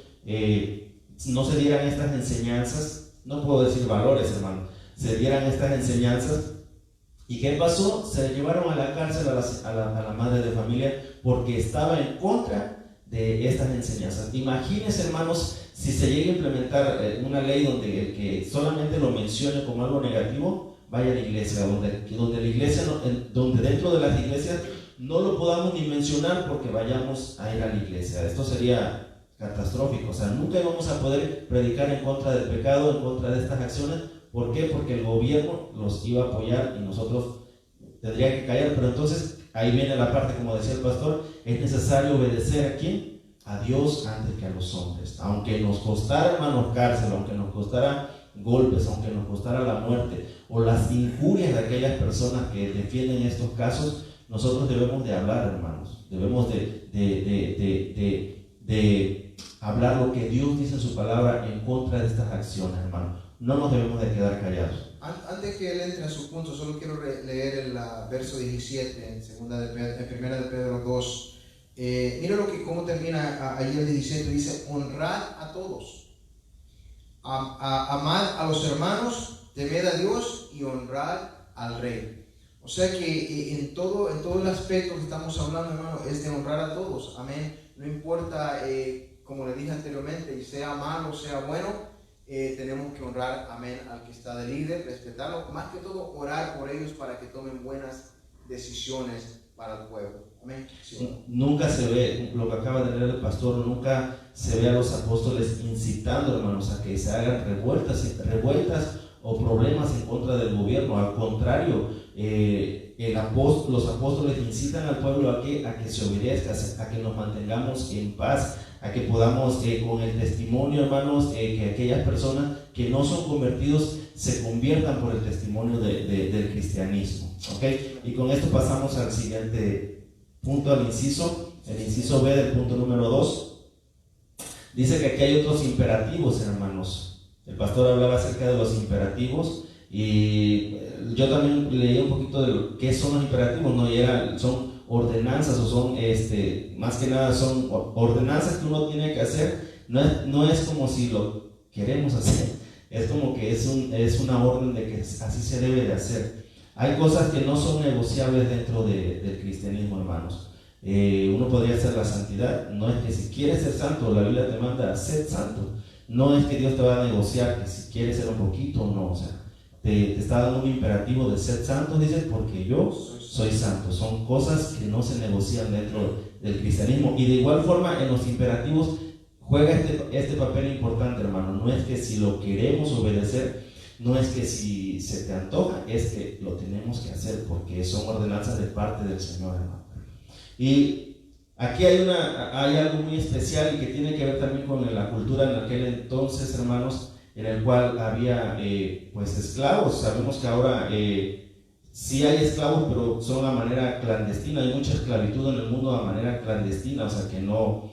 no se dieran estas enseñanzas, no puedo decir valores, hermano, se dieran estas enseñanzas. ¿Y qué pasó? Se llevaron a la cárcel a la madre de familia porque estaba en contra de estas enseñanzas. Imagínense, hermanos, si se llega a implementar una ley donde el que solamente lo mencione como algo negativo vaya a la iglesia, donde dentro de las iglesias no lo podamos ni mencionar porque vayamos a ir a la iglesia. Esto sería catastrófico. O sea, nunca vamos a poder predicar en contra del pecado, en contra de estas acciones. ¿Por qué? Porque el gobierno los iba a apoyar y nosotros tendríamos que callar. Pero entonces ahí viene la parte, como decía el pastor, es necesario obedecer ¿a quién? A Dios antes que a los hombres. Aunque nos costara, hermanos, cárcel, aunque nos costara golpes, aunque nos costara la muerte o las injurias de aquellas personas que defienden estos casos, nosotros debemos de hablar, hermanos. Debemos de hablar lo que Dios dice en su palabra en contra de estas acciones, hermanos. No nos debemos de quedar callados. Antes que él entre a su punto, solo quiero leer el verso 17 en 1 de Pedro 2. Mira cómo termina ahí el 17. Dice: honrad a todos, amad a los hermanos, temed a Dios y honrad al rey. O sea que en todo el aspecto que estamos hablando, hermano, es de honrar a todos. Amén. No importa, como le dije anteriormente, sea malo, sea bueno, tenemos que honrar, amén, al que está de líder, respetarlo, más que todo orar por ellos para que tomen buenas decisiones para el pueblo. Amén. Sí. Nunca se ve, lo que acaba de leer el pastor, nunca se ve a los apóstoles incitando, hermanos, a que se hagan revueltas o problemas en contra del gobierno. Al contrario, los apóstoles incitan al pueblo a que se obedezca, a que nos mantengamos en paz, a que podamos con el testimonio, hermanos, que aquellas personas que no son convertidos se conviertan por el testimonio del cristianismo. ¿Okay? Y con esto pasamos al siguiente punto, el inciso B del punto número 2. Dice que aquí hay otros imperativos, hermanos. El pastor hablaba acerca de los imperativos y yo también leí un poquito de qué son los imperativos, ¿no? Y son ordenanzas, o son más que nada son ordenanzas que uno tiene que hacer. No es como si lo queremos hacer, es como que es una orden de que así se debe de hacer. Hay cosas que no son negociables dentro del cristianismo, hermanos. Uno podría hacer la santidad. No es que si quieres ser santo, la Biblia te manda a ser santo. No es que Dios te va a negociar que si quieres ser un poquito o no. O sea, te está dando un imperativo de ser santo, dice, porque yo soy santo. Son cosas que no se negocian dentro del cristianismo. Y de igual forma, en los imperativos juega este papel importante, hermano. No es que si lo queremos obedecer, no es que si se te antoja, es que lo tenemos que hacer porque son ordenanzas de parte del Señor, hermano. Y aquí hay algo muy especial y que tiene que ver también con la cultura en aquel entonces, hermanos, en el cual había pues esclavos. Sabemos que ahora sí hay esclavos, pero son a manera clandestina. Hay mucha esclavitud en el mundo a manera clandestina, o sea que no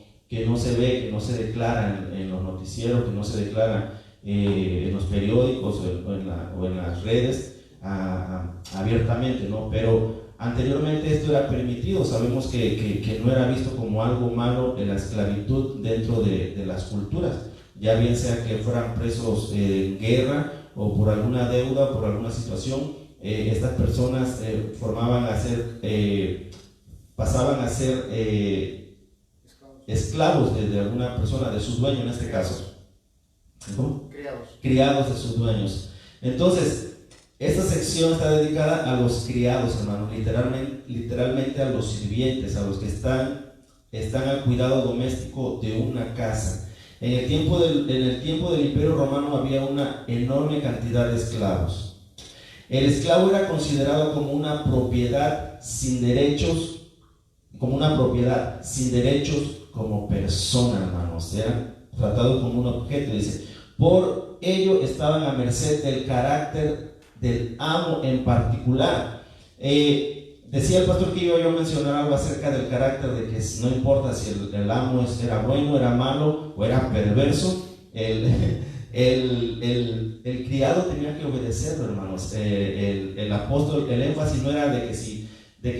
se ve, que no se declara en los noticieros, que no se declara en los periódicos o en las redes abiertamente, ¿no? Pero anteriormente esto era permitido. Sabemos que no era visto como algo malo en la esclavitud dentro de las culturas, ya bien sea que fueran presos en guerra o por alguna deuda, por alguna situación. estas personas pasaban a ser esclavos de alguna persona, de su dueño en este caso. ¿Cómo? Criados de sus dueños. Entonces, esta sección está dedicada a los criados, hermanos, literalmente a los sirvientes, a los que están al cuidado doméstico de una casa. En el tiempo del Imperio Romano había una enorme cantidad de esclavos. El esclavo era considerado como una propiedad sin derechos, como persona, hermanos. Eran tratados como un objeto, dice. Por ello estaban a merced del carácter del amo en particular. Decía el pastor que iba yo a mencionar algo acerca del carácter, de que no importa si el amo era bueno, era malo o era perverso, el criado tenía que obedecerlo, hermanos. El apóstol, el énfasis no era de que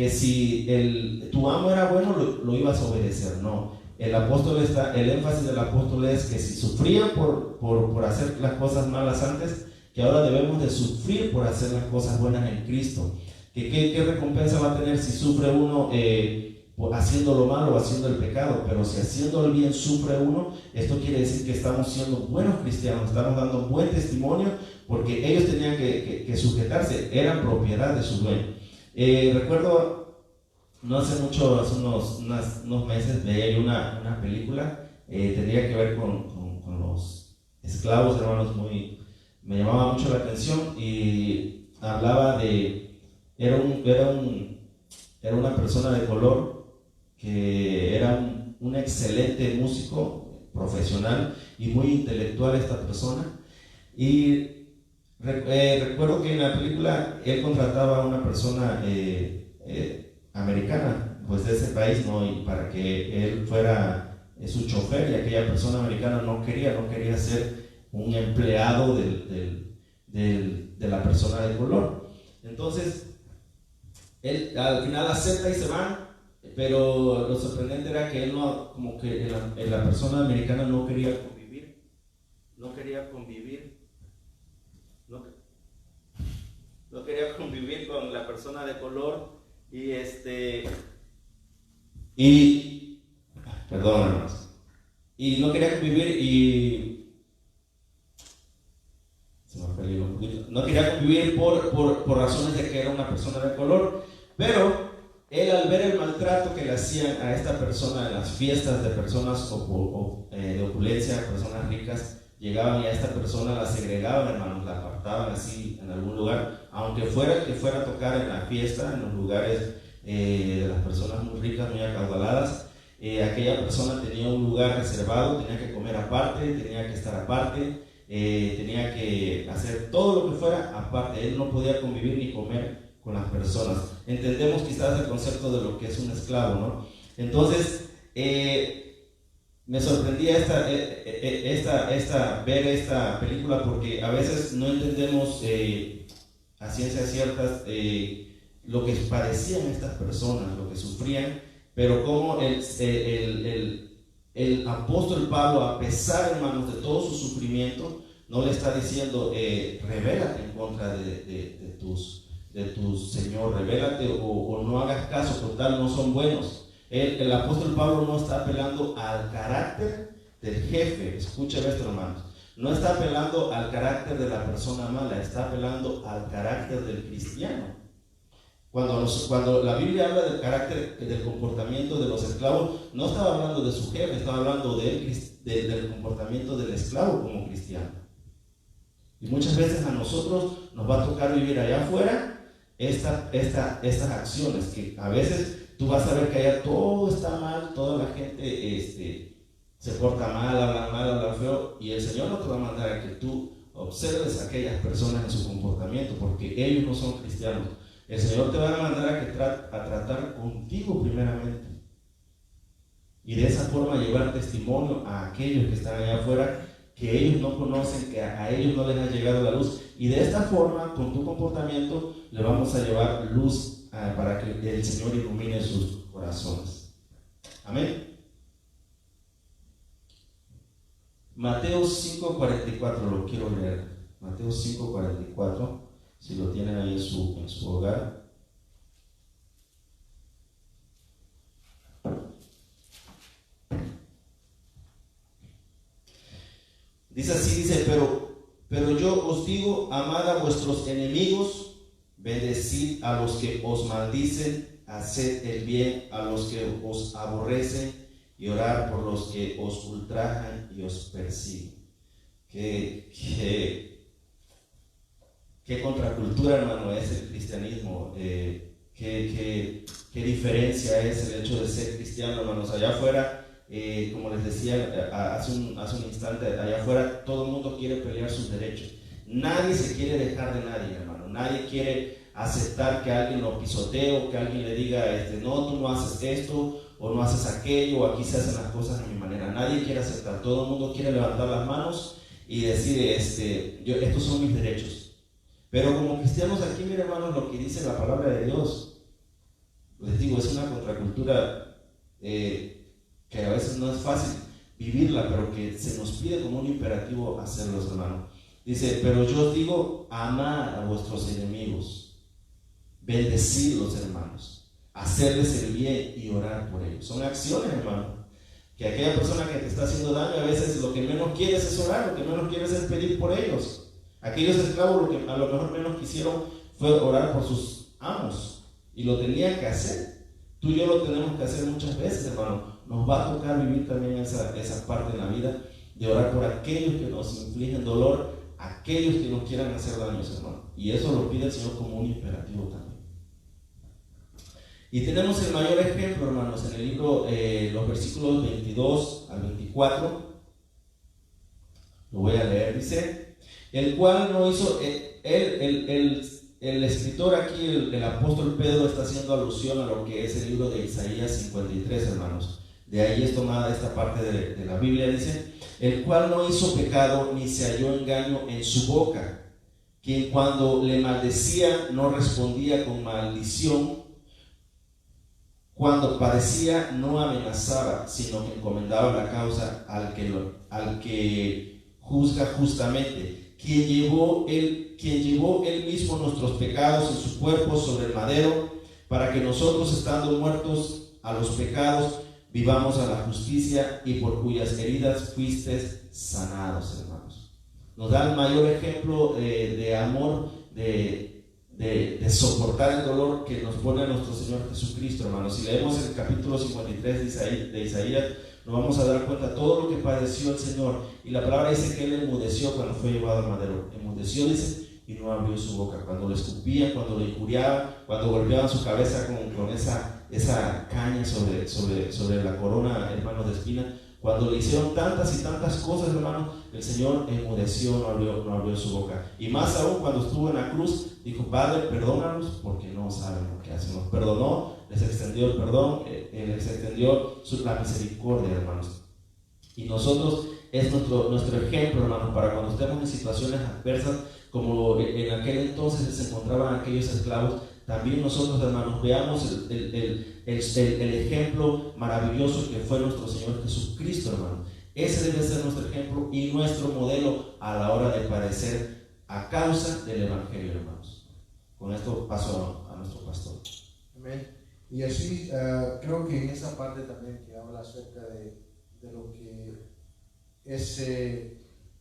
si tu amo era bueno, lo ibas a obedecer, no. El énfasis del apóstol es que si sufrían por hacer las cosas malas antes, que ahora debemos de sufrir por hacer las cosas buenas en Cristo. ¿Qué recompensa va a tener si sufre uno haciendo lo malo o haciendo el pecado? Pero si haciendo el bien sufre uno, esto quiere decir que estamos siendo buenos cristianos, estamos dando buen testimonio, porque ellos tenían que sujetarse, eran propiedad de su dueño. Recuerdo, no hace mucho, hace unos meses, veía yo una película, tenía que ver con los esclavos, hermanos, me llamaba mucho la atención, y hablaba era una persona de color que era un excelente músico profesional y muy intelectual esta persona, y recuerdo que en la película él contrataba a una persona americana, pues de ese país, ¿no? Y para que él fuera su chofer, y aquella persona americana no quería ser un empleado de la persona de color. Entonces él al final acepta y se va, pero lo sorprendente era que él no, como que la persona americana no quería convivir con la persona de color, perdón, hermanos, y no quería convivir, no quería convivir por razones de que era una persona de color. Pero él, al ver el maltrato que le hacían a esta persona en las fiestas de personas de opulencia, personas ricas, llegaban y a esta persona la segregaban, hermanos, la apartaban así en algún lugar, aunque fuera a tocar en la fiesta, en los lugares de las personas muy ricas, muy acaudaladas. Aquella persona tenía un lugar reservado, tenía que comer aparte, tenía que estar aparte, tenía que hacer todo lo que fuera aparte. Él no podía convivir ni comer con las personas. Entendemos quizás el concepto de lo que es un esclavo, ¿no? Entonces, me sorprendía ver esta película, porque a veces no entendemos a ciencias ciertas lo que padecían estas personas, lo que sufrían, pero como el apóstol Pablo, a pesar, hermanos, de todo su sufrimiento, no le está diciendo rebélate en contra de tu Señor, rebélate o no hagas caso, total, no son buenos. El apóstol Pablo no está apelando al carácter del jefe. Escuchen esto, hermanos. No está apelando al carácter de la persona mala, está apelando al carácter del cristiano. Cuando la Biblia habla del carácter, del comportamiento de los esclavos, no estaba hablando de su jefe, estaba hablando del comportamiento del esclavo como cristiano. Y muchas veces a nosotros nos va a tocar vivir allá afuera estas acciones, que a veces tú vas a ver que allá todo está mal, toda la gente se porta mal, habla feo, y el Señor no te va a mandar a que tú observes a aquellas personas en su comportamiento, porque ellos no son cristianos. El Señor te va a mandar a tratar contigo primeramente, y de esa forma llevar testimonio a aquellos que están allá afuera, que ellos no conocen, que a ellos no les ha llegado la luz, y de esta forma, con tu comportamiento, le vamos a llevar luz para que el Señor ilumine sus corazones. Amén. Mateo 5:44, lo quiero leer. Mateo 5:44. si lo tienen ahí en su hogar. Dice así, dice, pero yo os digo, amad a vuestros enemigos, bendecid a los que os maldicen, haced el bien a los que os aborrecen y orad por los que os ultrajan y os persiguen. Qué contracultura, hermano, es el cristianismo. Qué diferencia es el hecho de ser cristiano, hermanos. Allá afuera, como les decía hace un instante, allá afuera todo el mundo quiere pelear sus derechos. Nadie se quiere dejar de nadie, hermano. Nadie quiere aceptar que alguien lo pisotee o que alguien le diga, no, tú no haces esto o no haces aquello, o aquí se hacen las cosas de mi manera. Nadie quiere aceptar. Todo el mundo quiere levantar las manos y decir, estos son mis derechos. Pero como cristianos aquí, miren, hermanos, lo que dice la palabra de Dios, les digo, es una contracultura que a veces no es fácil vivirla, pero que se nos pide como un imperativo hacerlos, hermano. Dice, pero yo os digo, amad a vuestros enemigos, bendecirlos, hermanos, hacerles el bien y orar por ellos. Son acciones, hermano. Que aquella persona que te está haciendo daño, a veces lo que menos quieres es orar, lo que menos quieres es pedir por ellos. Aquellos esclavos lo que a lo mejor menos quisieron fue orar por sus amos, y lo tenían que hacer. Tú y yo lo tenemos que hacer muchas veces, hermano. Nos va a tocar vivir también esa parte en la vida, de orar por aquellos que nos infligen dolor, aquellos que nos quieran hacer daños, hermano. Y eso lo pide el Señor como un imperativo también. Y tenemos el mayor ejemplo, hermanos, en el libro, los versículos 22 al 24. Lo voy a leer, dice: el cual no hizo, el escritor aquí, el apóstol Pedro, está haciendo alusión a lo que es el libro de Isaías 53, hermanos. De ahí es tomada esta parte de la Biblia. Dice: el cual no hizo pecado, ni se halló engaño en su boca, quien cuando le maldecía no respondía con maldición, cuando padecía no amenazaba, sino que encomendaba la causa al que juzga justamente, quien llevó él mismo nuestros pecados en su cuerpo sobre el madero, para que nosotros, estando muertos a los pecados, vivamos a la justicia, y por cuyas heridas fuisteis sanados, hermanos. Nos da el mayor ejemplo de amor, de soportar el dolor que nos pone a nuestro Señor Jesucristo, hermanos. Si leemos el capítulo 53 de Isaías, nos vamos a dar cuenta de todo lo que padeció el Señor. Y la palabra dice que Él enmudeció cuando fue llevado al madero. Enmudeció, dice, y no abrió su boca. Cuando lo escupían, cuando lo injuriaban, cuando golpeaban su cabeza con esa caña sobre la corona, hermano, de espina, cuando le hicieron tantas y tantas cosas, hermano, el Señor enmudeció, no abrió su boca. Y más aún cuando estuvo en la cruz, dijo: Padre, perdónalos porque no saben lo que hacen. Nos perdonó, les extendió el perdón, les extendió la misericordia, hermanos. Y nosotros, es nuestro ejemplo, hermanos, para cuando estemos en situaciones adversas, como en aquel entonces se encontraban aquellos esclavos. También nosotros, hermanos, veamos el ejemplo maravilloso que fue nuestro Señor Jesucristo, hermanos. Ese debe ser nuestro ejemplo y nuestro modelo a la hora de padecer a causa del Evangelio, hermanos. Con esto paso a nuestro pastor. Amén. Y así creo que en esa parte también que habla acerca de lo que es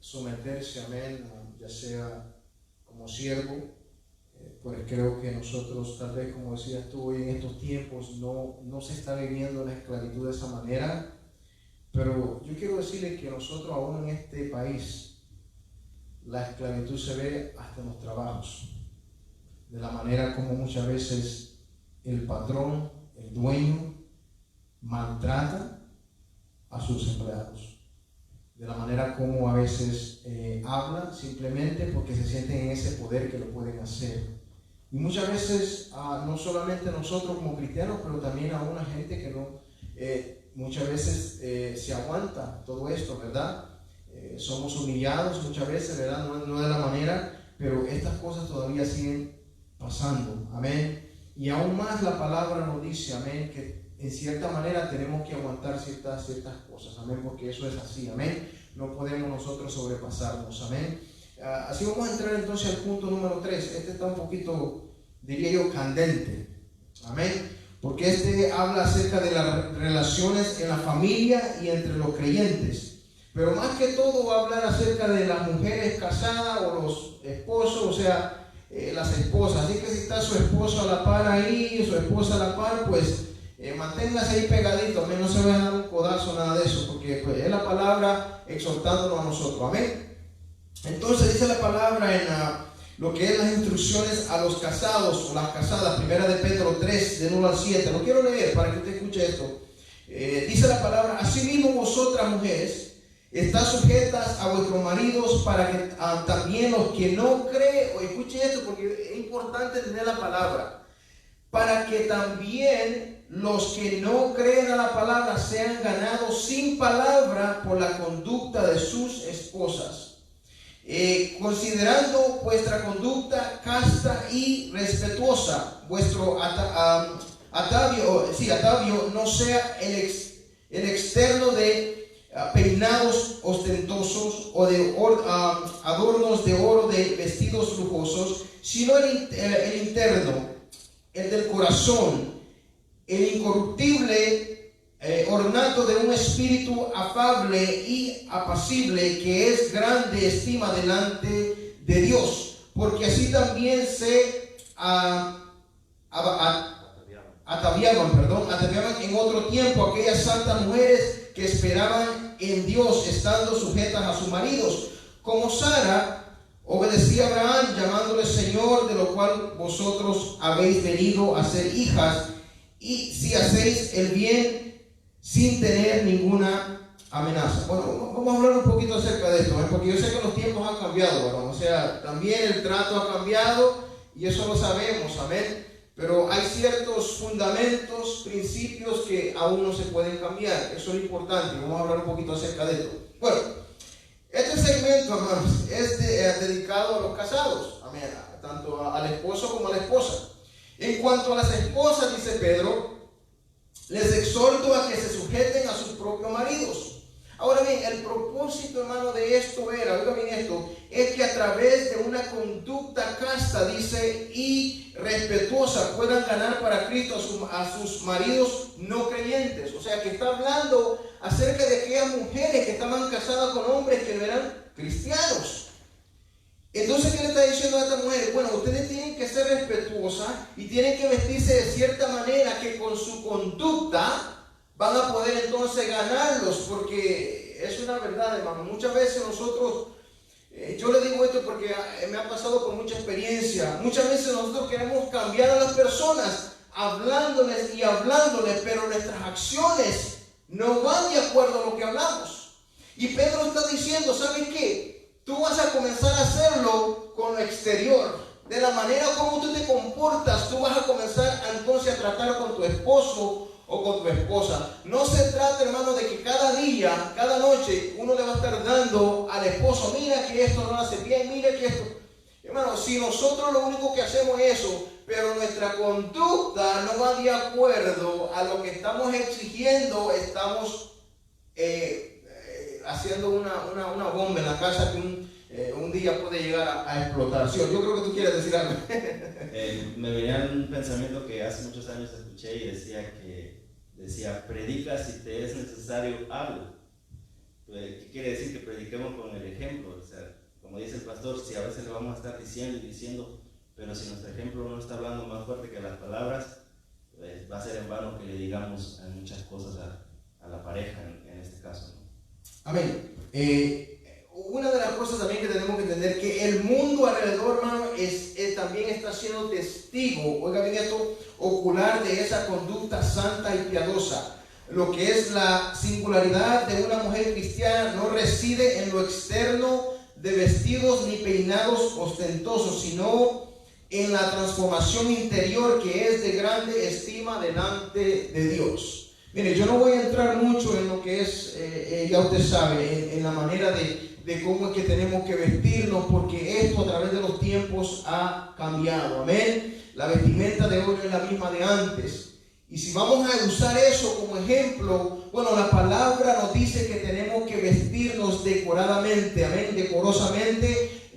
someterse, amén, ya sea como siervo, pues creo que nosotros, tal vez como decías tú, hoy en estos tiempos no se está viviendo la esclavitud de esa manera, pero yo quiero decirles que nosotros aún en este país la esclavitud se ve hasta en los trabajos, de la manera como muchas veces el patrón, el dueño, maltrata a sus empleados, de la manera como a veces habla simplemente porque se sienten en ese poder que lo pueden hacer. Y muchas veces, no solamente nosotros como cristianos, pero también a una gente que no, muchas veces se aguanta todo esto, ¿verdad? Somos humillados muchas veces, ¿verdad? No de la manera, pero estas cosas todavía siguen pasando, amén. Y aún más la palabra nos dice, amén, que en cierta manera tenemos que aguantar ciertas cosas, amén, porque eso es así, amén. No podemos nosotros sobrepasarnos, amén. Así vamos a entrar entonces al punto número 3. Este está un poquito, diría yo, candente. Amén. Porque este habla acerca de las relaciones en la familia y entre los creyentes. Pero más que todo va a hablar acerca de las mujeres casadas o los esposos, o sea, las esposas. Así que si está su esposo a la par ahí, su esposa a la par, pues manténgase ahí pegadito. Amén. No se vayan a dar un codazo, nada de eso, porque pues, es la palabra exhortándonos a nosotros. Amén. Entonces dice la palabra en lo que es las instrucciones a los casados o las casadas, primera de Pedro 3, del 1 al 7. Lo quiero leer para que usted escuche esto. Dice la palabra: asimismo vosotras mujeres, estad sujetas a vuestros maridos, para que también los que no creen, o escuche esto porque es importante tener la palabra, para que también los que no creen a la palabra sean ganados sin palabra por la conducta de sus esposas. Considerando vuestra conducta casta y respetuosa, vuestro atavio no sea el externo de peinados ostentosos o de adornos de oro, de vestidos lujosos, sino el interno, el del corazón, el incorruptible ornato de un espíritu afable y apacible, que es grande estima delante de Dios, porque así también se ataviaban en otro tiempo aquellas santas mujeres que esperaban en Dios, estando sujetas a sus maridos, como Sara obedecía a Abraham, llamándole Señor, de lo cual vosotros habéis venido a ser hijas, y si hacéis el bien sin tener ninguna amenaza. Bueno, vamos a hablar un poquito acerca de esto, porque yo sé que los tiempos han cambiado, ¿verdad? O sea, también el trato ha cambiado y eso lo sabemos, amén. Pero hay ciertos fundamentos, principios que aún no se pueden cambiar. Eso es lo importante. Vamos a hablar un poquito acerca de esto. Bueno, este segmento, hermanos, es dedicado a los casados, amén, tanto al esposo como a la esposa. En cuanto a las esposas, dice Pedro, les exhorto a que se sujeten a sus propios maridos. Ahora bien, el propósito, hermano, de esto era, oiga bien esto, es que a través de una conducta casta, dice, y respetuosa, puedan ganar para Cristo a sus maridos no creyentes. O sea, que está hablando acerca de aquellas mujeres que estaban casadas con hombres que no eran cristianos. Entonces, ¿qué le está diciendo a esta mujer? Bueno, ustedes tienen que ser respetuosas y tienen que vestirse de cierta manera que con su conducta van a poder entonces ganarlos, porque es una verdad, hermano. Muchas veces nosotros, yo le digo esto porque me ha pasado con mucha experiencia, muchas veces nosotros queremos cambiar a las personas hablándoles, pero nuestras acciones no van de acuerdo a lo que hablamos. Y Pedro está diciendo, ¿sabes qué? Tú vas a comenzar a hacerlo con lo exterior. De la manera como tú te comportas, tú vas a comenzar entonces a tratar con tu esposo o con tu esposa. No se trata, hermano, de que cada día, cada noche, uno le va a estar dando al esposo, mira que esto no hace bien, mira que esto. Hermano, si nosotros lo único que hacemos es eso, pero nuestra conducta no va de acuerdo a lo que estamos exigiendo, estamos haciendo una bomba en la casa que un día puede llegar a explotar. Sí, yo creo que tú quieres decir algo. Me venía un pensamiento que hace muchos años escuché y decía, predica si te es necesario algo. ¿Qué quiere decir? Que prediquemos con el ejemplo. O sea, como dice el pastor, si a veces le vamos a estar diciendo, pero si nuestro ejemplo no está hablando más fuerte que las palabras, pues va a ser en vano que le digamos muchas cosas a la pareja en este caso, ¿no? Amén. Una de las cosas también que tenemos que entender, que el mundo alrededor, hermano, también está siendo testigo, oiga bien esto, ocular de esa conducta santa y piadosa. Lo que es la singularidad de una mujer cristiana no reside en lo externo de vestidos ni peinados ostentosos, sino en la transformación interior que es de grande estima delante de Dios. Mire, yo no voy a entrar mucho en lo que es, ya usted sabe, en la manera de cómo es que tenemos que vestirnos, porque esto a través de los tiempos ha cambiado. Amén. La vestimenta de hoy no es la misma de antes. Y si vamos a usar eso como ejemplo, bueno, la palabra nos dice que tenemos que vestirnos decoradamente, amén, decorosamente,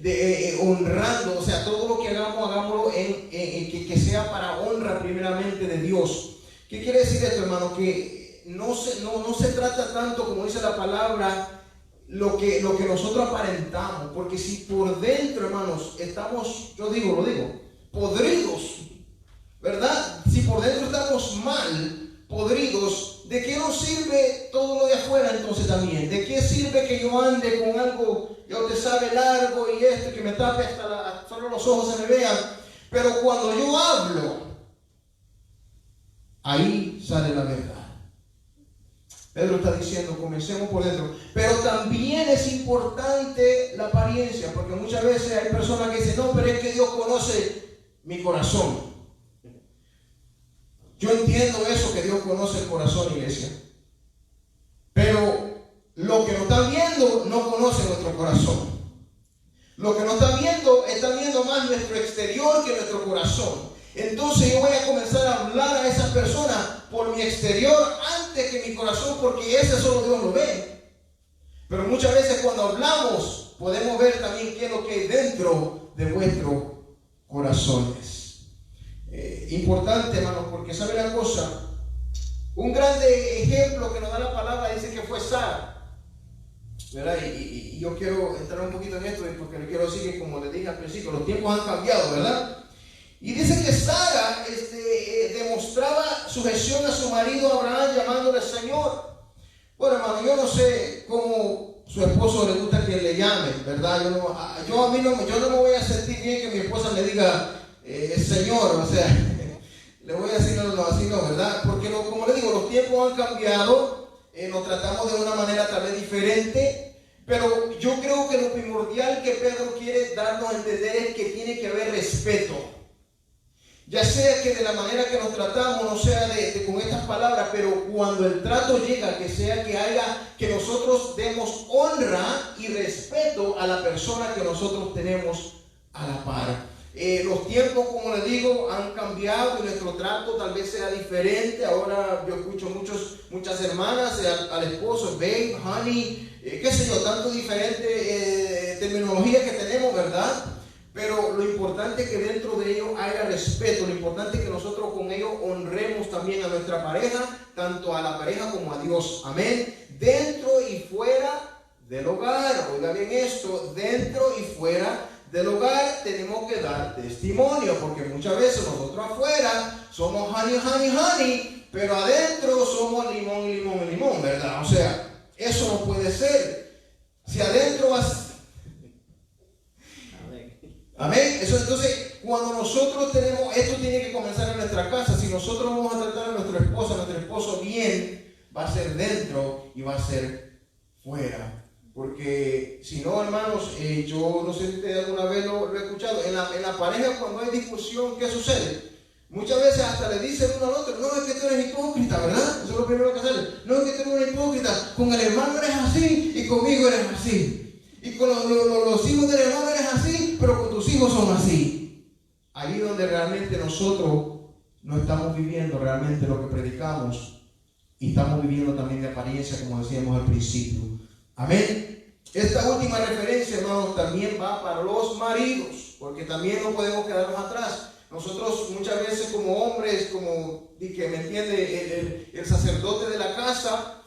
quiere decir esto, hermano, que no se trata tanto, como dice la palabra, lo que nosotros aparentamos, porque si por dentro, hermanos, estamos, lo digo, podridos, ¿verdad? Si por dentro estamos mal, podridos, ¿de qué nos sirve todo lo de afuera entonces también? ¿De qué sirve que yo ande con algo, ya usted sabe, largo y esto, que me tape hasta solo los ojos se me vean? Pero cuando yo hablo, ahí sale la verdad. Pedro está diciendo, comencemos por dentro. Pero también es importante la apariencia, porque muchas veces hay personas que dicen, no, pero es que Dios conoce mi corazón. Yo entiendo eso, que Dios conoce el corazón, iglesia. Pero lo que nos están viendo no conoce nuestro corazón. Lo que nos están viendo más nuestro exterior que nuestro corazón. Entonces yo voy a comenzar a hablar a esas personas por mi exterior antes que mi corazón, porque ese solo Dios lo ve. Pero muchas veces cuando hablamos podemos ver también qué es lo que hay dentro de vuestros corazones. Importante, hermanos, porque sabe la cosa, un grande ejemplo que nos da la palabra dice que fue Sara, ¿verdad? Y yo quiero entrar un poquito en esto porque le quiero decir que, como les dije al principio, los tiempos han cambiado, ¿verdad? Y dice que Sara demostraba sujeción a su marido Abraham, llamándole Señor. Bueno, hermano, yo no sé cómo su esposo le gusta que le llamen, ¿verdad? Yo no me voy a sentir bien que mi esposa me diga Señor, o sea, le voy a decir no, así no, ¿verdad? Porque como le digo, los tiempos han cambiado, nos tratamos de una manera tal vez diferente, pero yo creo que lo primordial que Pedro quiere darnos a entender es que tiene que haber respeto. Ya sea que de la manera que nos tratamos, no sea con estas palabras, pero cuando el trato llega, que sea que nosotros demos honra y respeto a la persona que nosotros tenemos a la par. Los tiempos, como les digo, han cambiado y nuestro trato tal vez sea diferente. Ahora yo escucho muchas hermanas al esposo, babe, honey, qué sé yo, tanto diferente terminología que tenemos, ¿verdad? Pero lo importante es que dentro de ellos haya respeto. Lo importante es que nosotros con ellos honremos también a nuestra pareja, tanto a la pareja como a Dios. Amén. Dentro y fuera del hogar. Oiga bien esto, dentro y fuera del hogar tenemos que dar testimonio, porque muchas veces nosotros afuera somos honey, pero adentro somos limón, ¿verdad? O sea, eso no puede ser. Si adentro vas... Amén. Eso, entonces, cuando nosotros tenemos, esto tiene que comenzar en nuestra casa. Si nosotros vamos a tratar a nuestra esposa, a nuestro esposo bien, va a ser dentro y va a ser fuera. Porque si no, hermanos, yo no sé si ustedes alguna vez lo he escuchado, en la pareja cuando hay discusión, ¿qué sucede? Muchas veces hasta le dicen uno al otro, no, es que tú eres hipócrita, ¿verdad? Eso es lo primero que sale. No, es que tú eres hipócrita, con el hermano eres así y conmigo eres así. Y con los hijos del hermano eres así, pero con tus hijos son así. Ahí donde realmente nosotros no estamos viviendo realmente lo que predicamos y estamos viviendo también de apariencia, como decíamos al principio. Amén. Esta última referencia, hermanos, también va para los maridos, porque también no podemos quedarnos atrás. Nosotros muchas veces como hombres, como que me entiende el sacerdote de la casa,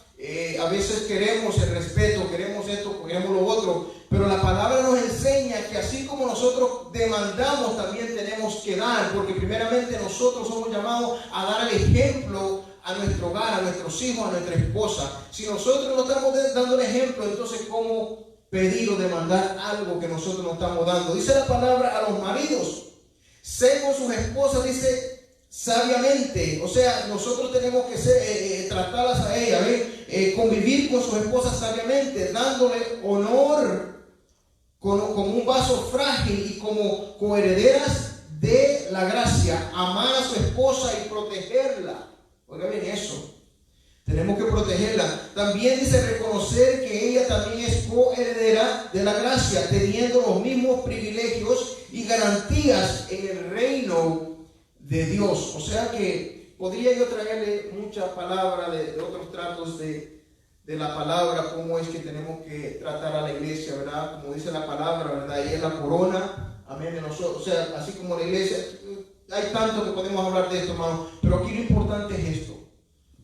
a veces queremos el respeto, queremos esto, queremos lo otro, pero la palabra nos enseña que así como nosotros demandamos, también tenemos que dar, porque primeramente nosotros somos llamados a dar el ejemplo a nuestro hogar, a nuestros hijos, a nuestra esposa. Si nosotros no estamos dando el ejemplo, entonces ¿cómo pedir o demandar algo que nosotros no estamos dando? Dice la palabra a los maridos, sé con sus esposas, dice, sabiamente. O sea, nosotros tenemos que tratarlas a ellas, convivir con sus esposas sabiamente, dándole honor como un vaso frágil y como coherederas de la gracia, amar a su esposa y protegerla. Oiga bien eso, tenemos que protegerla. También dice reconocer que ella también es coheredera de la gracia, teniendo los mismos privilegios y garantías en el reino de Dios. O sea que podría yo traerle mucha palabra de otros tratos de la palabra, cómo es que tenemos que tratar a la iglesia, ¿verdad? Como dice la palabra, ¿verdad? Ella es la corona, amén, de nosotros. O sea, así como la iglesia, hay tanto que podemos hablar de esto, hermano, pero aquí lo importante es esto.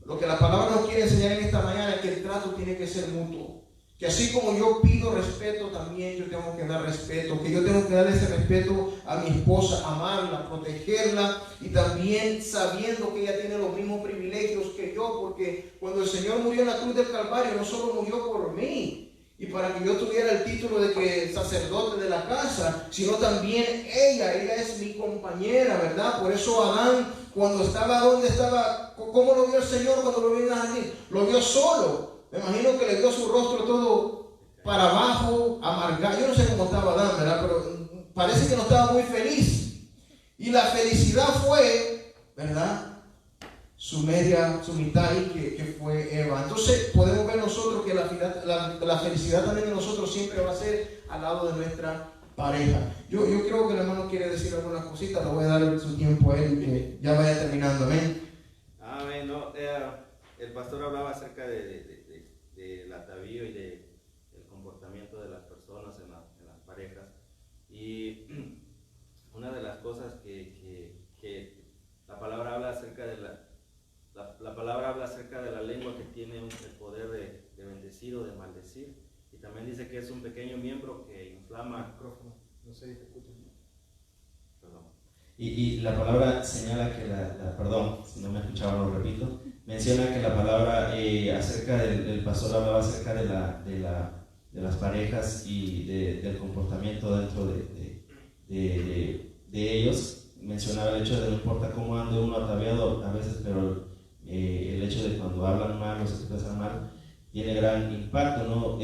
Lo que la palabra nos quiere enseñar en esta mañana es que el trato tiene que ser mutuo. Que así como yo pido respeto, también yo tengo que dar respeto. Que yo tengo que dar ese respeto a mi esposa, amarla, protegerla, y también sabiendo que ella tiene los mismos privilegios que yo, porque cuando el Señor murió en la cruz del Calvario, no solo murió por mí y para que yo tuviera el título de que sacerdote de la casa, sino también ella es mi compañera, ¿verdad? Por eso Adán, cuando estaba donde estaba, ¿cómo lo vio el Señor cuando lo vio en el jardín? Lo vio solo. Me imagino que le dio su rostro todo para abajo, amargado. Yo no sé cómo estaba Adán, ¿verdad? Pero parece que no estaba muy feliz. Y la felicidad fue, ¿verdad?, su mitad, que fue Eva. Entonces podemos ver nosotros que la felicidad también de nosotros siempre va a ser al lado de nuestra pareja. Yo creo que el hermano quiere decir algunas cositas. Le voy a dar su tiempo a él, que ya vaya terminando. Amén. Amén. No, el pastor hablaba acerca del atavío y del comportamiento de las personas en las parejas. Y una de las cosas que la palabra habla acerca de la palabra habla acerca de la lengua, que tiene el poder de bendecir o de maldecir. Y también dice que es un pequeño miembro que inflama. No sé si te escuchas. Perdón. Y la palabra señala que perdón, si no me escuchaba lo repito, menciona que la palabra acerca del pastor hablaba acerca de las parejas y del comportamiento dentro de ellos. Mencionaba el hecho de no importa cómo ande uno ataviado a veces, pero el hecho de cuando hablan mal o se expresan mal tiene gran impacto, ¿no?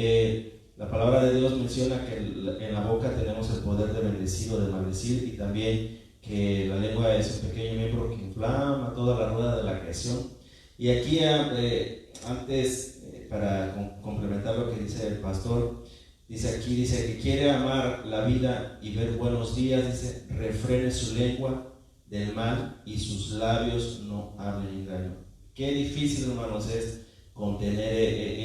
La palabra de Dios menciona que en la boca tenemos el poder de bendecir o de maldecir, y también que la lengua es un pequeño miembro que inflama toda la rueda de la creación. Y aquí antes, para complementar lo que dice el pastor, dice que quiere amar la vida y ver buenos días, dice, refrene su lengua del mal y sus labios no hablen engaño. Qué difícil, hermanos, es contener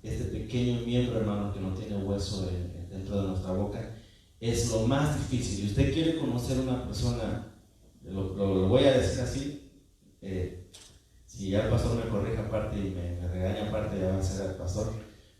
este pequeño miembro, hermano, que no tiene hueso dentro de nuestra boca. Es lo más difícil. Y usted quiere conocer una persona, lo voy a decir así, si ya el pastor me corrige aparte y me regaña aparte, ya va a ser el pastor,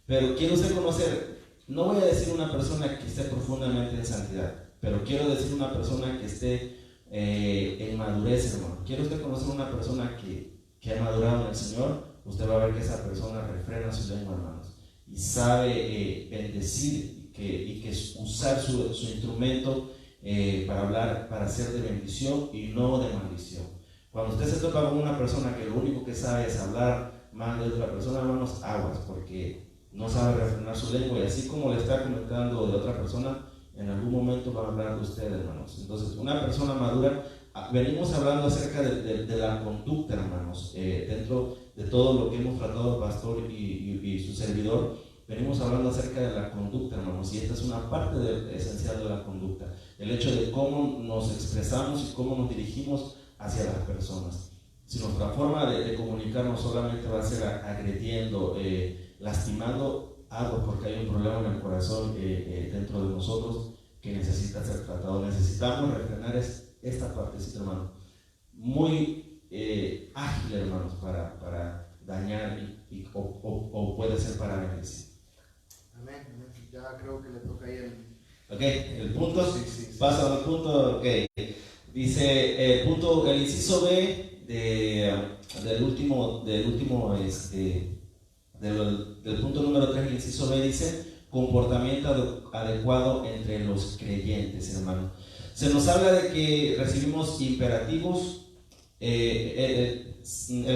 pero quiero usted conocer, no voy a decir una persona que esté profundamente en santidad, pero quiero decir una persona que esté en madurez, hermano. Quiero usted conocer una persona que ha madurado en el Señor. Usted va a ver que esa persona refrena su lengua, hermanos, y sabe bendecir y que usar su instrumento para hablar, para ser de bendición y no de maldición. Cuando usted se topa con una persona que lo único que sabe es hablar mal de otra persona, hermanos, aguas, porque no sabe refrenar su lengua, y así como le está comentando de otra persona, en algún momento va a hablar de usted, hermanos. Entonces, una persona madura, venimos hablando acerca de la conducta, hermanos, dentro de todo lo que hemos tratado el pastor y su servidor. Venimos hablando acerca de la conducta, hermanos, y esta es una parte esencial de la conducta, el hecho de cómo nos expresamos y cómo nos dirigimos hacia las personas. Si nuestra forma de comunicarnos solamente va a ser agrediendo, lastimando, algo, porque hay un problema en el corazón dentro de nosotros que necesita ser tratado. Necesitamos refrenar esta partecita, hermano, muy ágil, hermanos, para dañar o puede ser para bendecir. Amén. Ya creo que le toca ahí el punto. Sí. Pasa al punto. Dice el inciso B del último del punto número 3, el inciso B dice comportamiento adecuado entre los creyentes, hermano. Se nos habla de que recibimos imperativos. El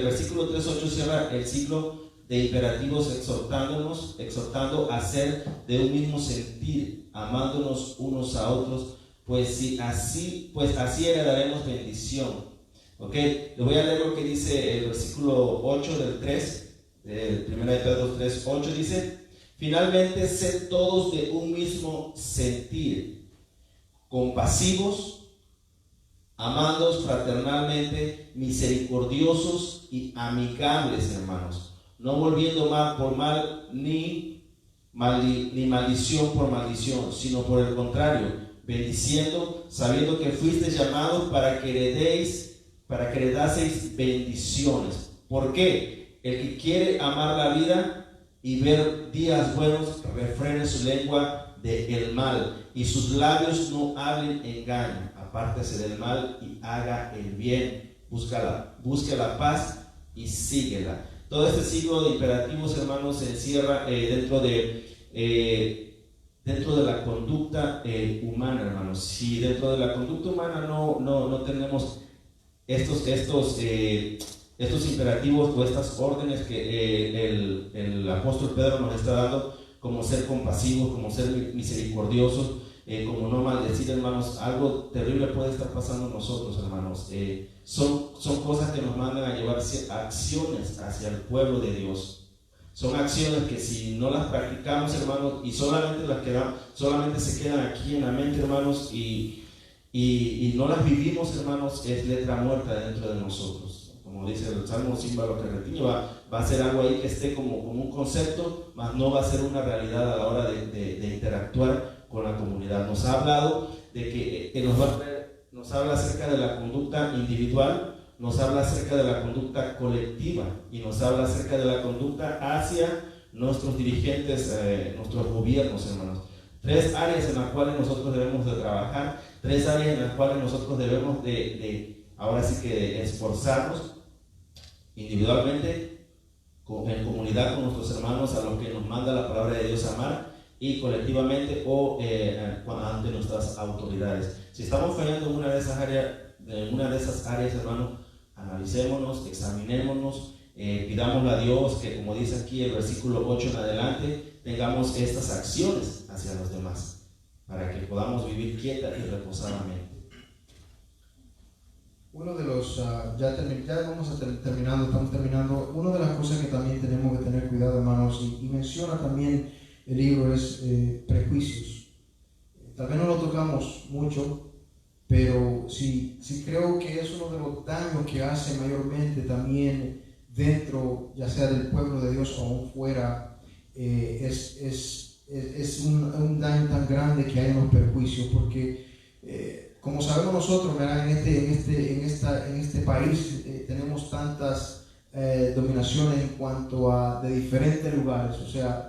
versículo 3:8 cierra el ciclo de imperativos exhortando a ser de un mismo sentir, amándonos unos a otros, pues así heredaremos bendición. Le voy a leer lo que dice el versículo 8 del 3. 1 Pedro 3:8 dice: finalmente, sed todos de un mismo sentir, compasivos, amándoos fraternalmente, misericordiosos y amigables, hermanos, no volviendo mal por mal ni maldición por maldición, sino por el contrario, bendiciendo, sabiendo que fuisteis llamados para que heredaseis bendiciones. ¿Por qué? El que quiere amar la vida y ver días buenos, refrene su lengua del mal y sus labios no hablen engaño. Apártese del mal y haga el bien. Busque la paz y síguela. Todo este ciclo de imperativos, hermanos, se encierra dentro de la conducta humana, hermanos. Si dentro de la conducta humana no tenemos estos imperativos o estas órdenes que el apóstol Pedro nos está dando, como ser compasivos, como ser misericordiosos, como no maldecir, hermanos, algo terrible puede estar pasando en nosotros, hermanos. Son cosas que nos mandan a llevar acciones hacia el pueblo de Dios. Son acciones que si no las practicamos, hermanos, y solamente se quedan aquí en la mente, hermanos, y no las vivimos, hermanos, es letra muerta dentro de nosotros. Como dice el Salmo, símbolo que retiñe, va a ser algo ahí que esté como un concepto, mas no va a ser una realidad a la hora de interactuar con la comunidad. Nos ha hablado de que nos habla acerca de la conducta individual, nos habla acerca de la conducta colectiva y nos habla acerca de la conducta hacia nuestros dirigentes, nuestros gobiernos, hermanos. 3 áreas en las cuales nosotros debemos de trabajar, 3 áreas en las cuales nosotros debemos ahora sí que esforzarnos individualmente, en comunidad con nuestros hermanos a los que nos manda la palabra de Dios amar, y colectivamente o ante nuestras autoridades. Si estamos fallando en una de esas áreas, hermanos, analicémonos, examinémonos, pidámosle a Dios que, como dice aquí el versículo 8 en adelante, tengamos estas acciones hacia los demás, para que podamos vivir quieta y reposadamente. Uno de los, ya vamos terminando, estamos terminando. Una de las cosas que también tenemos que tener cuidado, hermanos, y menciona también el libro, es prejuicios. Tal vez no lo tocamos mucho, pero sí creo que es uno de los daños que hace mayormente también dentro, ya sea del pueblo de Dios o aún fuera, es un daño tan grande que hay en los prejuicios, porque como sabemos nosotros, ¿verdad? En este país tenemos tantas dominaciones en cuanto a de diferentes lugares, o sea,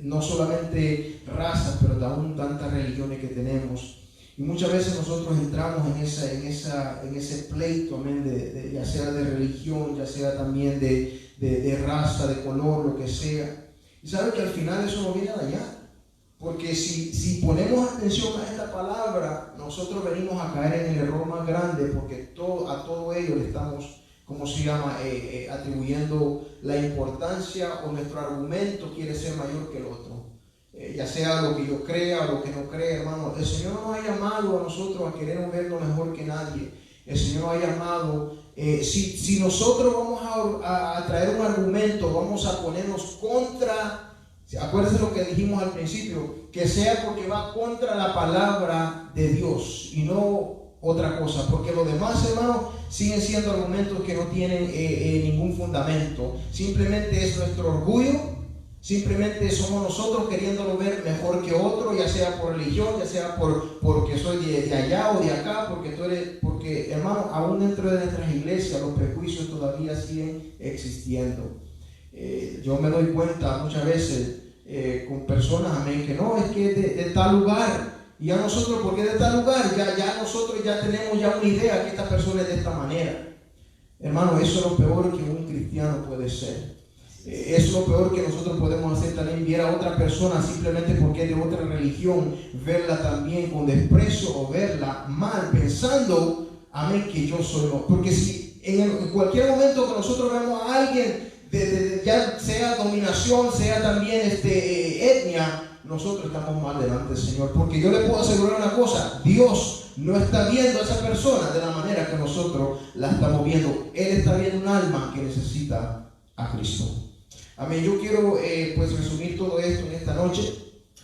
no solamente razas, pero aún tantas religiones que tenemos. Y muchas veces nosotros entramos en ese pleito, amén, ya sea de religión, ya sea también de raza, de color, lo que sea. Y saben que al final eso no viene de allá. Porque si ponemos atención a esta palabra, nosotros venimos a caer en el error más grande, porque a todo ello le estamos, ¿cómo se llama?, atribuyendo la importancia, o nuestro argumento quiere ser mayor que el otro. Ya sea lo que yo crea o lo que no crea, hermano. El Señor nos ha llamado a nosotros a querer verlo mejor que nadie. El Señor nos ha llamado, si nosotros vamos a traer un argumento, vamos a ponernos contra. Acuérdense lo que dijimos al principio, que sea porque va contra la palabra de Dios y no otra cosa, porque los demás, hermanos, siguen siendo argumentos que no tienen ningún fundamento. Simplemente es nuestro orgullo, simplemente somos nosotros queriéndolo ver mejor que otro, ya sea por religión, ya sea porque soy de allá o de acá, porque hermanos, aún dentro de nuestras iglesias los prejuicios todavía siguen existiendo. Yo me doy cuenta muchas veces con personas, amén, que no, es que de tal lugar, y a nosotros, porque de tal lugar, ya nosotros ya tenemos ya una idea que esta persona es de esta manera. Hermano, eso es lo peor que un cristiano puede ser. Es lo peor que nosotros podemos hacer, también ver a otra persona simplemente porque es de otra religión, verla también con desprecio o verla mal, pensando, amén, que yo soy no. Porque si en cualquier momento que nosotros vemos a alguien, ya sea dominación, sea también etnia, nosotros estamos mal delante del Señor, porque yo le puedo asegurar una cosa: Dios no está viendo a esa persona de la manera que nosotros la estamos viendo. Él está viendo un alma que necesita a Cristo. Amén. Yo quiero pues resumir todo esto en esta noche.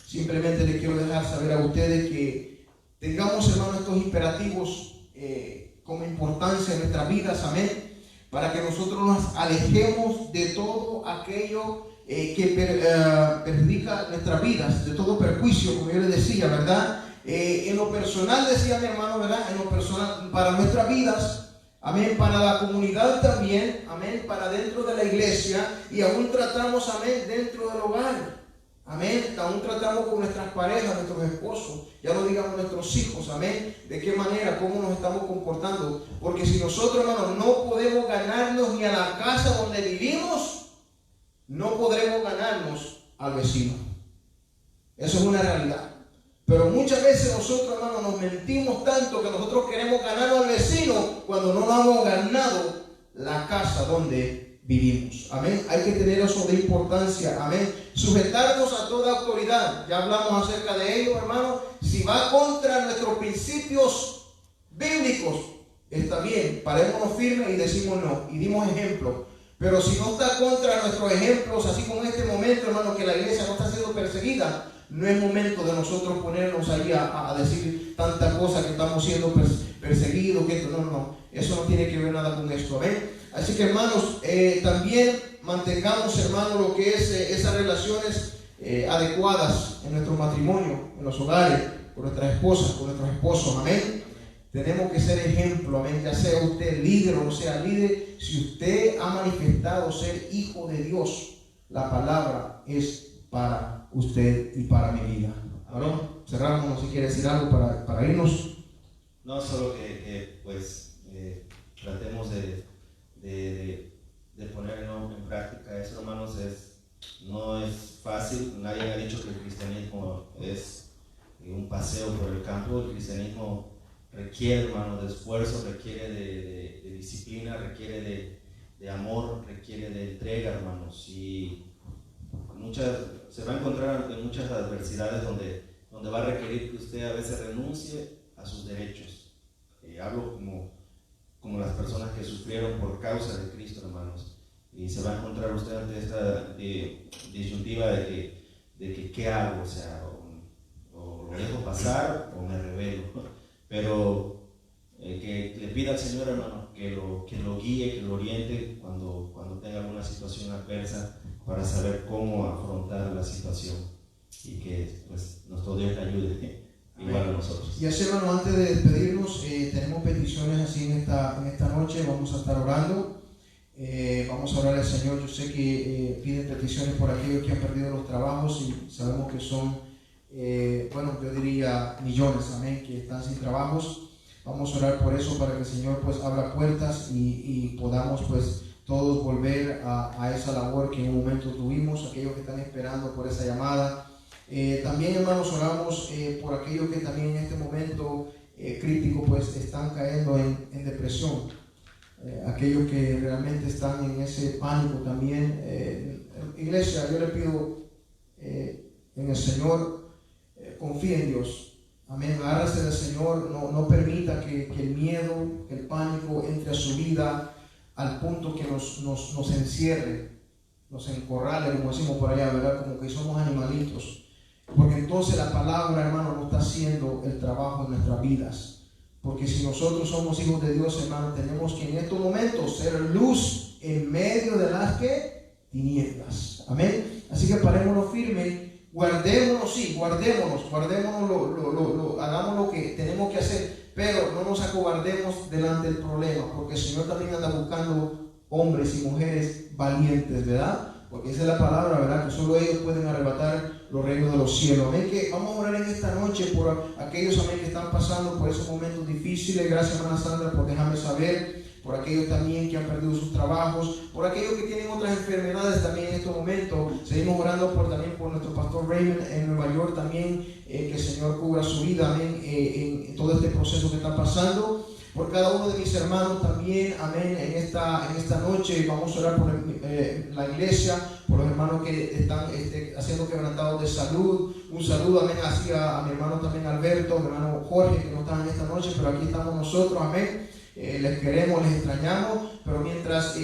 Simplemente le quiero dejar saber a ustedes que tengamos, hermanos, estos imperativos como importancia en nuestras vidas. Amén. Para que nosotros nos alejemos de todo aquello que perjudica nuestras vidas, de todo perjuicio, como yo les decía, ¿verdad? En lo personal, decía mi hermano, ¿verdad? En lo personal, para nuestras vidas, amén, para la comunidad también, amén, para dentro de la iglesia, y aún tratamos, amén, dentro del hogar. Amén, aún tratamos con nuestras parejas, nuestros esposos, ya no digamos nuestros hijos, amén, de qué manera, cómo nos estamos comportando. Porque si nosotros, hermanos, no podemos ganarnos ni a la casa donde vivimos, no podremos ganarnos al vecino. Eso es una realidad. Pero muchas veces nosotros, hermanos, nos mentimos tanto que nosotros queremos ganarnos al vecino cuando no nos hemos ganado la casa donde vivimos. Amén. Hay que tener eso de importancia. Amén. Sujetarnos a toda autoridad. Ya hablamos acerca de ello, hermano. Si va contra nuestros principios bíblicos, está bien, parémonos firmes y decimos no. Y dimos ejemplo. Pero si no está contra nuestros ejemplos, así como en este momento, hermano, que la iglesia no está siendo perseguida, no es momento de nosotros ponernos ahí a decir tanta cosa que estamos siendo perseguidos, que esto, no. Eso no tiene que ver nada con esto. Amén. Así que, hermanos, también mantengamos, hermanos, lo que es esas relaciones adecuadas en nuestro matrimonio, en los hogares, con nuestras esposas, con nuestros esposos. Amén. Tenemos que ser ejemplo, amén. Ya sea usted líder o no sea líder, si usted ha manifestado ser hijo de Dios, la palabra es para usted y para mi vida. Amén. Cerramos, no sé si quiere decir algo para irnos. No, solo que pues tratemos de ponerlo en práctica. Eso, hermanos, no es fácil. Nadie ha dicho que el cristianismo es un paseo por el campo. El cristianismo requiere, hermanos, de esfuerzo, requiere de disciplina, requiere de amor, requiere de entrega, hermanos. Y se va a encontrar en muchas adversidades donde va a requerir que usted a veces renuncie a sus derechos. Hablo como las personas que sufrieron por causa de Cristo, hermanos. Y se va a encontrar usted ante esta disyuntiva de que ¿qué hago? O sea, o lo dejo pasar o me rebelo. Pero que le pida al Señor, hermano, que lo guíe, que lo oriente cuando tenga alguna situación adversa, para saber cómo afrontar la situación, y que pues nuestro Dios le ayude igual a nosotros. Y así, hermano, antes de despedirnos, tenemos peticiones así en esta noche. Vamos a estar orando. Vamos a orar al Señor. Yo sé que piden peticiones por aquellos que han perdido los trabajos, y sabemos que son, yo diría millones, amén, que están sin trabajos. Vamos a orar por eso, para que el Señor pues abra puertas y podamos pues todos volver a esa labor que en un momento tuvimos, aquellos que están esperando por esa llamada. También, hermanos, oramos por aquellos que también en este momento crítico pues están cayendo en depresión, aquellos que realmente están en ese pánico también. Iglesia, yo le pido en el Señor, confíe en Dios. Amén. Agárrese del Señor. No permita que el miedo, el pánico entre a su vida al punto que nos encierre, nos encorrale, como decimos por allá, ¿verdad? Como que somos animalitos. Porque entonces la palabra, hermano, no está haciendo el trabajo en nuestras vidas. Porque si nosotros somos hijos de Dios, hermano, tenemos que en estos momentos ser luz en medio de las tinieblas. Amén. Así que parémonos firmes. Guardémonos, hagamos lo que tenemos que hacer, pero no nos acobardemos delante del problema, porque el Señor también anda buscando hombres y mujeres valientes, ¿verdad? Porque esa es la palabra, ¿verdad? Que solo ellos pueden arrebatar los reinos de los cielos. Amén. Que vamos a orar en esta noche por aquellos, amén, que están pasando por esos momentos difíciles. Gracias, hermana Sandra, por dejarme saber. Por aquellos también que han perdido sus trabajos, por aquellos que tienen otras enfermedades también en estos momentos. Seguimos orando también por nuestro pastor Raymond en Nueva York también, que el Señor cubra su vida, amén, en todo este proceso que está pasando. Por cada uno de mis hermanos también, amén, en esta noche vamos a orar por la iglesia, por los hermanos que están haciendo quebrantados de salud. Un saludo, amén, a mi hermano también Alberto, mi hermano Jorge, que no están en esta noche, pero aquí estamos nosotros, amén. Les queremos, les extrañamos, pero mientras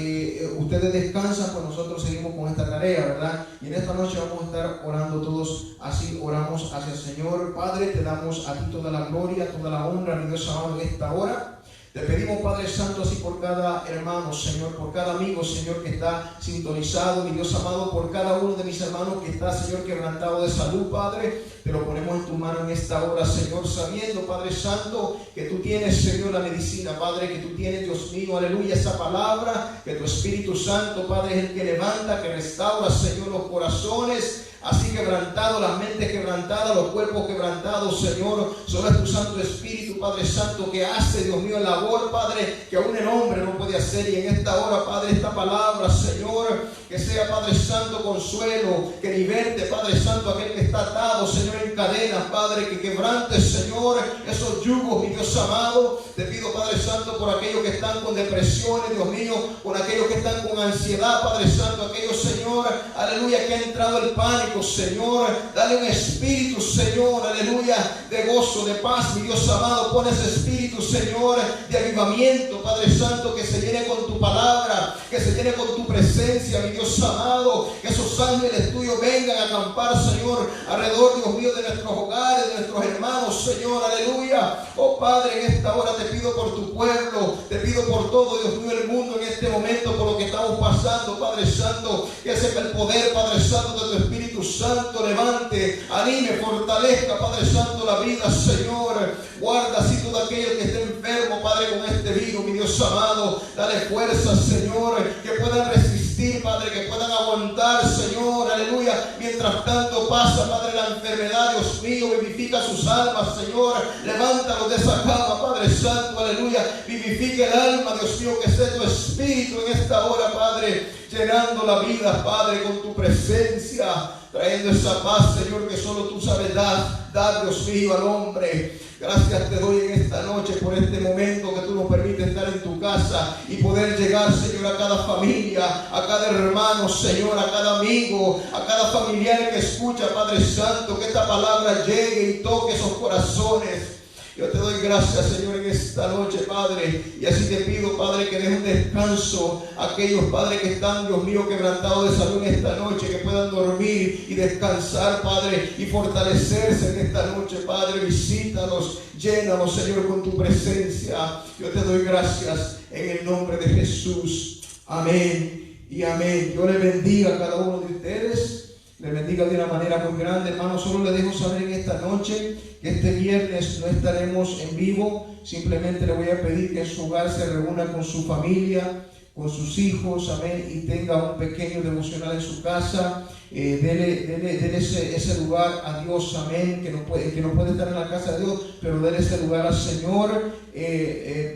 ustedes descansan, pues nosotros seguimos con esta tarea, ¿verdad? Y en esta noche vamos a estar orando todos, así oramos hacia el Señor. Padre, te damos a ti toda la gloria, toda la honra, mi Dios amado, en esta hora. Te pedimos, Padre Santo, así por cada hermano, Señor, por cada amigo, Señor, que está sintonizado, mi Dios amado, por cada uno de mis hermanos que está, Señor, quebrantado de salud, Padre. Te lo ponemos en tu mano en esta hora, Señor, sabiendo, Padre Santo, que tú tienes, Señor, la medicina, Padre, que tú tienes, Dios mío, aleluya, esa palabra, que tu Espíritu Santo, Padre, es el que levanta, que restaura, Señor, los corazones así quebrantados, las mentes quebrantadas, los cuerpos quebrantados, Señor. Solo es tu Santo Espíritu, Padre Santo, que hace, Dios mío, labor, Padre, que aún el hombre no puede hacer. Y en esta hora, Padre, esta palabra, Señor, que sea, Padre Santo, consuelo, que liberte, Padre Santo, aquel que está atado, Señor, en cadenas, Padre, que quebrante, Señor, esos yugos, mi Dios amado. Te pido, Padre Santo, por aquellos que están con depresiones, Dios mío, por aquellos que están con ansiedad, Padre Santo, aquellos, Señor, aleluya, que ha entrado el pánico, Señor. Dale un espíritu, Señor, aleluya, de gozo, de paz, mi Dios amado. Pon ese espíritu, Señor, de avivamiento, Padre Santo, que se llene con tu palabra, que se llene con tu presencia, mi Dios amado. Que esos ángeles tuyos vengan a acampar, Señor, alrededor, Dios mío, de nuestros hogares, de nuestros hermanos, Señor, aleluya. Oh Padre, en esta hora te pido por tu pueblo, te pido por todo, Dios mío, el mundo en este momento, por lo que estamos pasando, Padre Santo. Que sepa el poder, Padre Santo, de tu Espíritu Santo levante, anime, fortalezca, Padre Santo, la vida, Señor. Guarda así todo aquel que esté enfermo, Padre, con este virus, mi Dios amado. Dale fuerza, Señor, que puedan resistir, Padre, que puedan aguantar, Señor, aleluya. Mientras tanto pasa, Padre, la enfermedad, Dios mío, vivifica sus almas, Señor. Levántalos de esa cama, Padre Santo, aleluya. Vivifica el alma, Dios mío, que sea tu Espíritu en esta hora, Padre, llenando la vida, Padre, con tu presencia, trayendo esa paz, Señor, que solo tú sabes dar, Dios mío, al hombre. Gracias te doy en esta noche por este momento que tú nos permites estar en tu casa y poder llegar, Señor, a cada familia, a cada hermano, Señor, a cada amigo, a cada familiar que escucha, Padre Santo, que esta palabra llegue y toque esos corazones. Yo te doy gracias, Señor, en esta noche, Padre. Y así te pido, Padre, que des un descanso a aquellos, Padre, que están, Dios mío, quebrantados de salud en esta noche, que puedan dormir y descansar, Padre, y fortalecerse en esta noche, Padre. Visítalos, llénalos, Señor, con tu presencia. Yo te doy gracias en el nombre de Jesús. Amén y amén. Dios le bendiga a cada uno de ustedes. Le bendiga de una manera muy grande, hermano. Solo le dejo saber en esta noche que este viernes no estaremos en vivo. Simplemente le voy a pedir que en su hogar se reúna con su familia, con sus hijos, amén, y tenga un pequeño devocional en su casa. Dele ese lugar a Dios, amén, que no puede estar en la casa de Dios, pero dele ese lugar al Señor.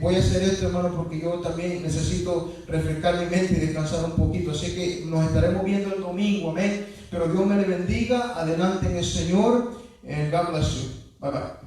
Voy a hacer esto, hermano, porque yo también necesito refrescar mi mente y descansar un poquito. Así que nos estaremos viendo el domingo, amén. Pero Dios me le bendiga. Adelante en el Señor. God bless you. Bye bye.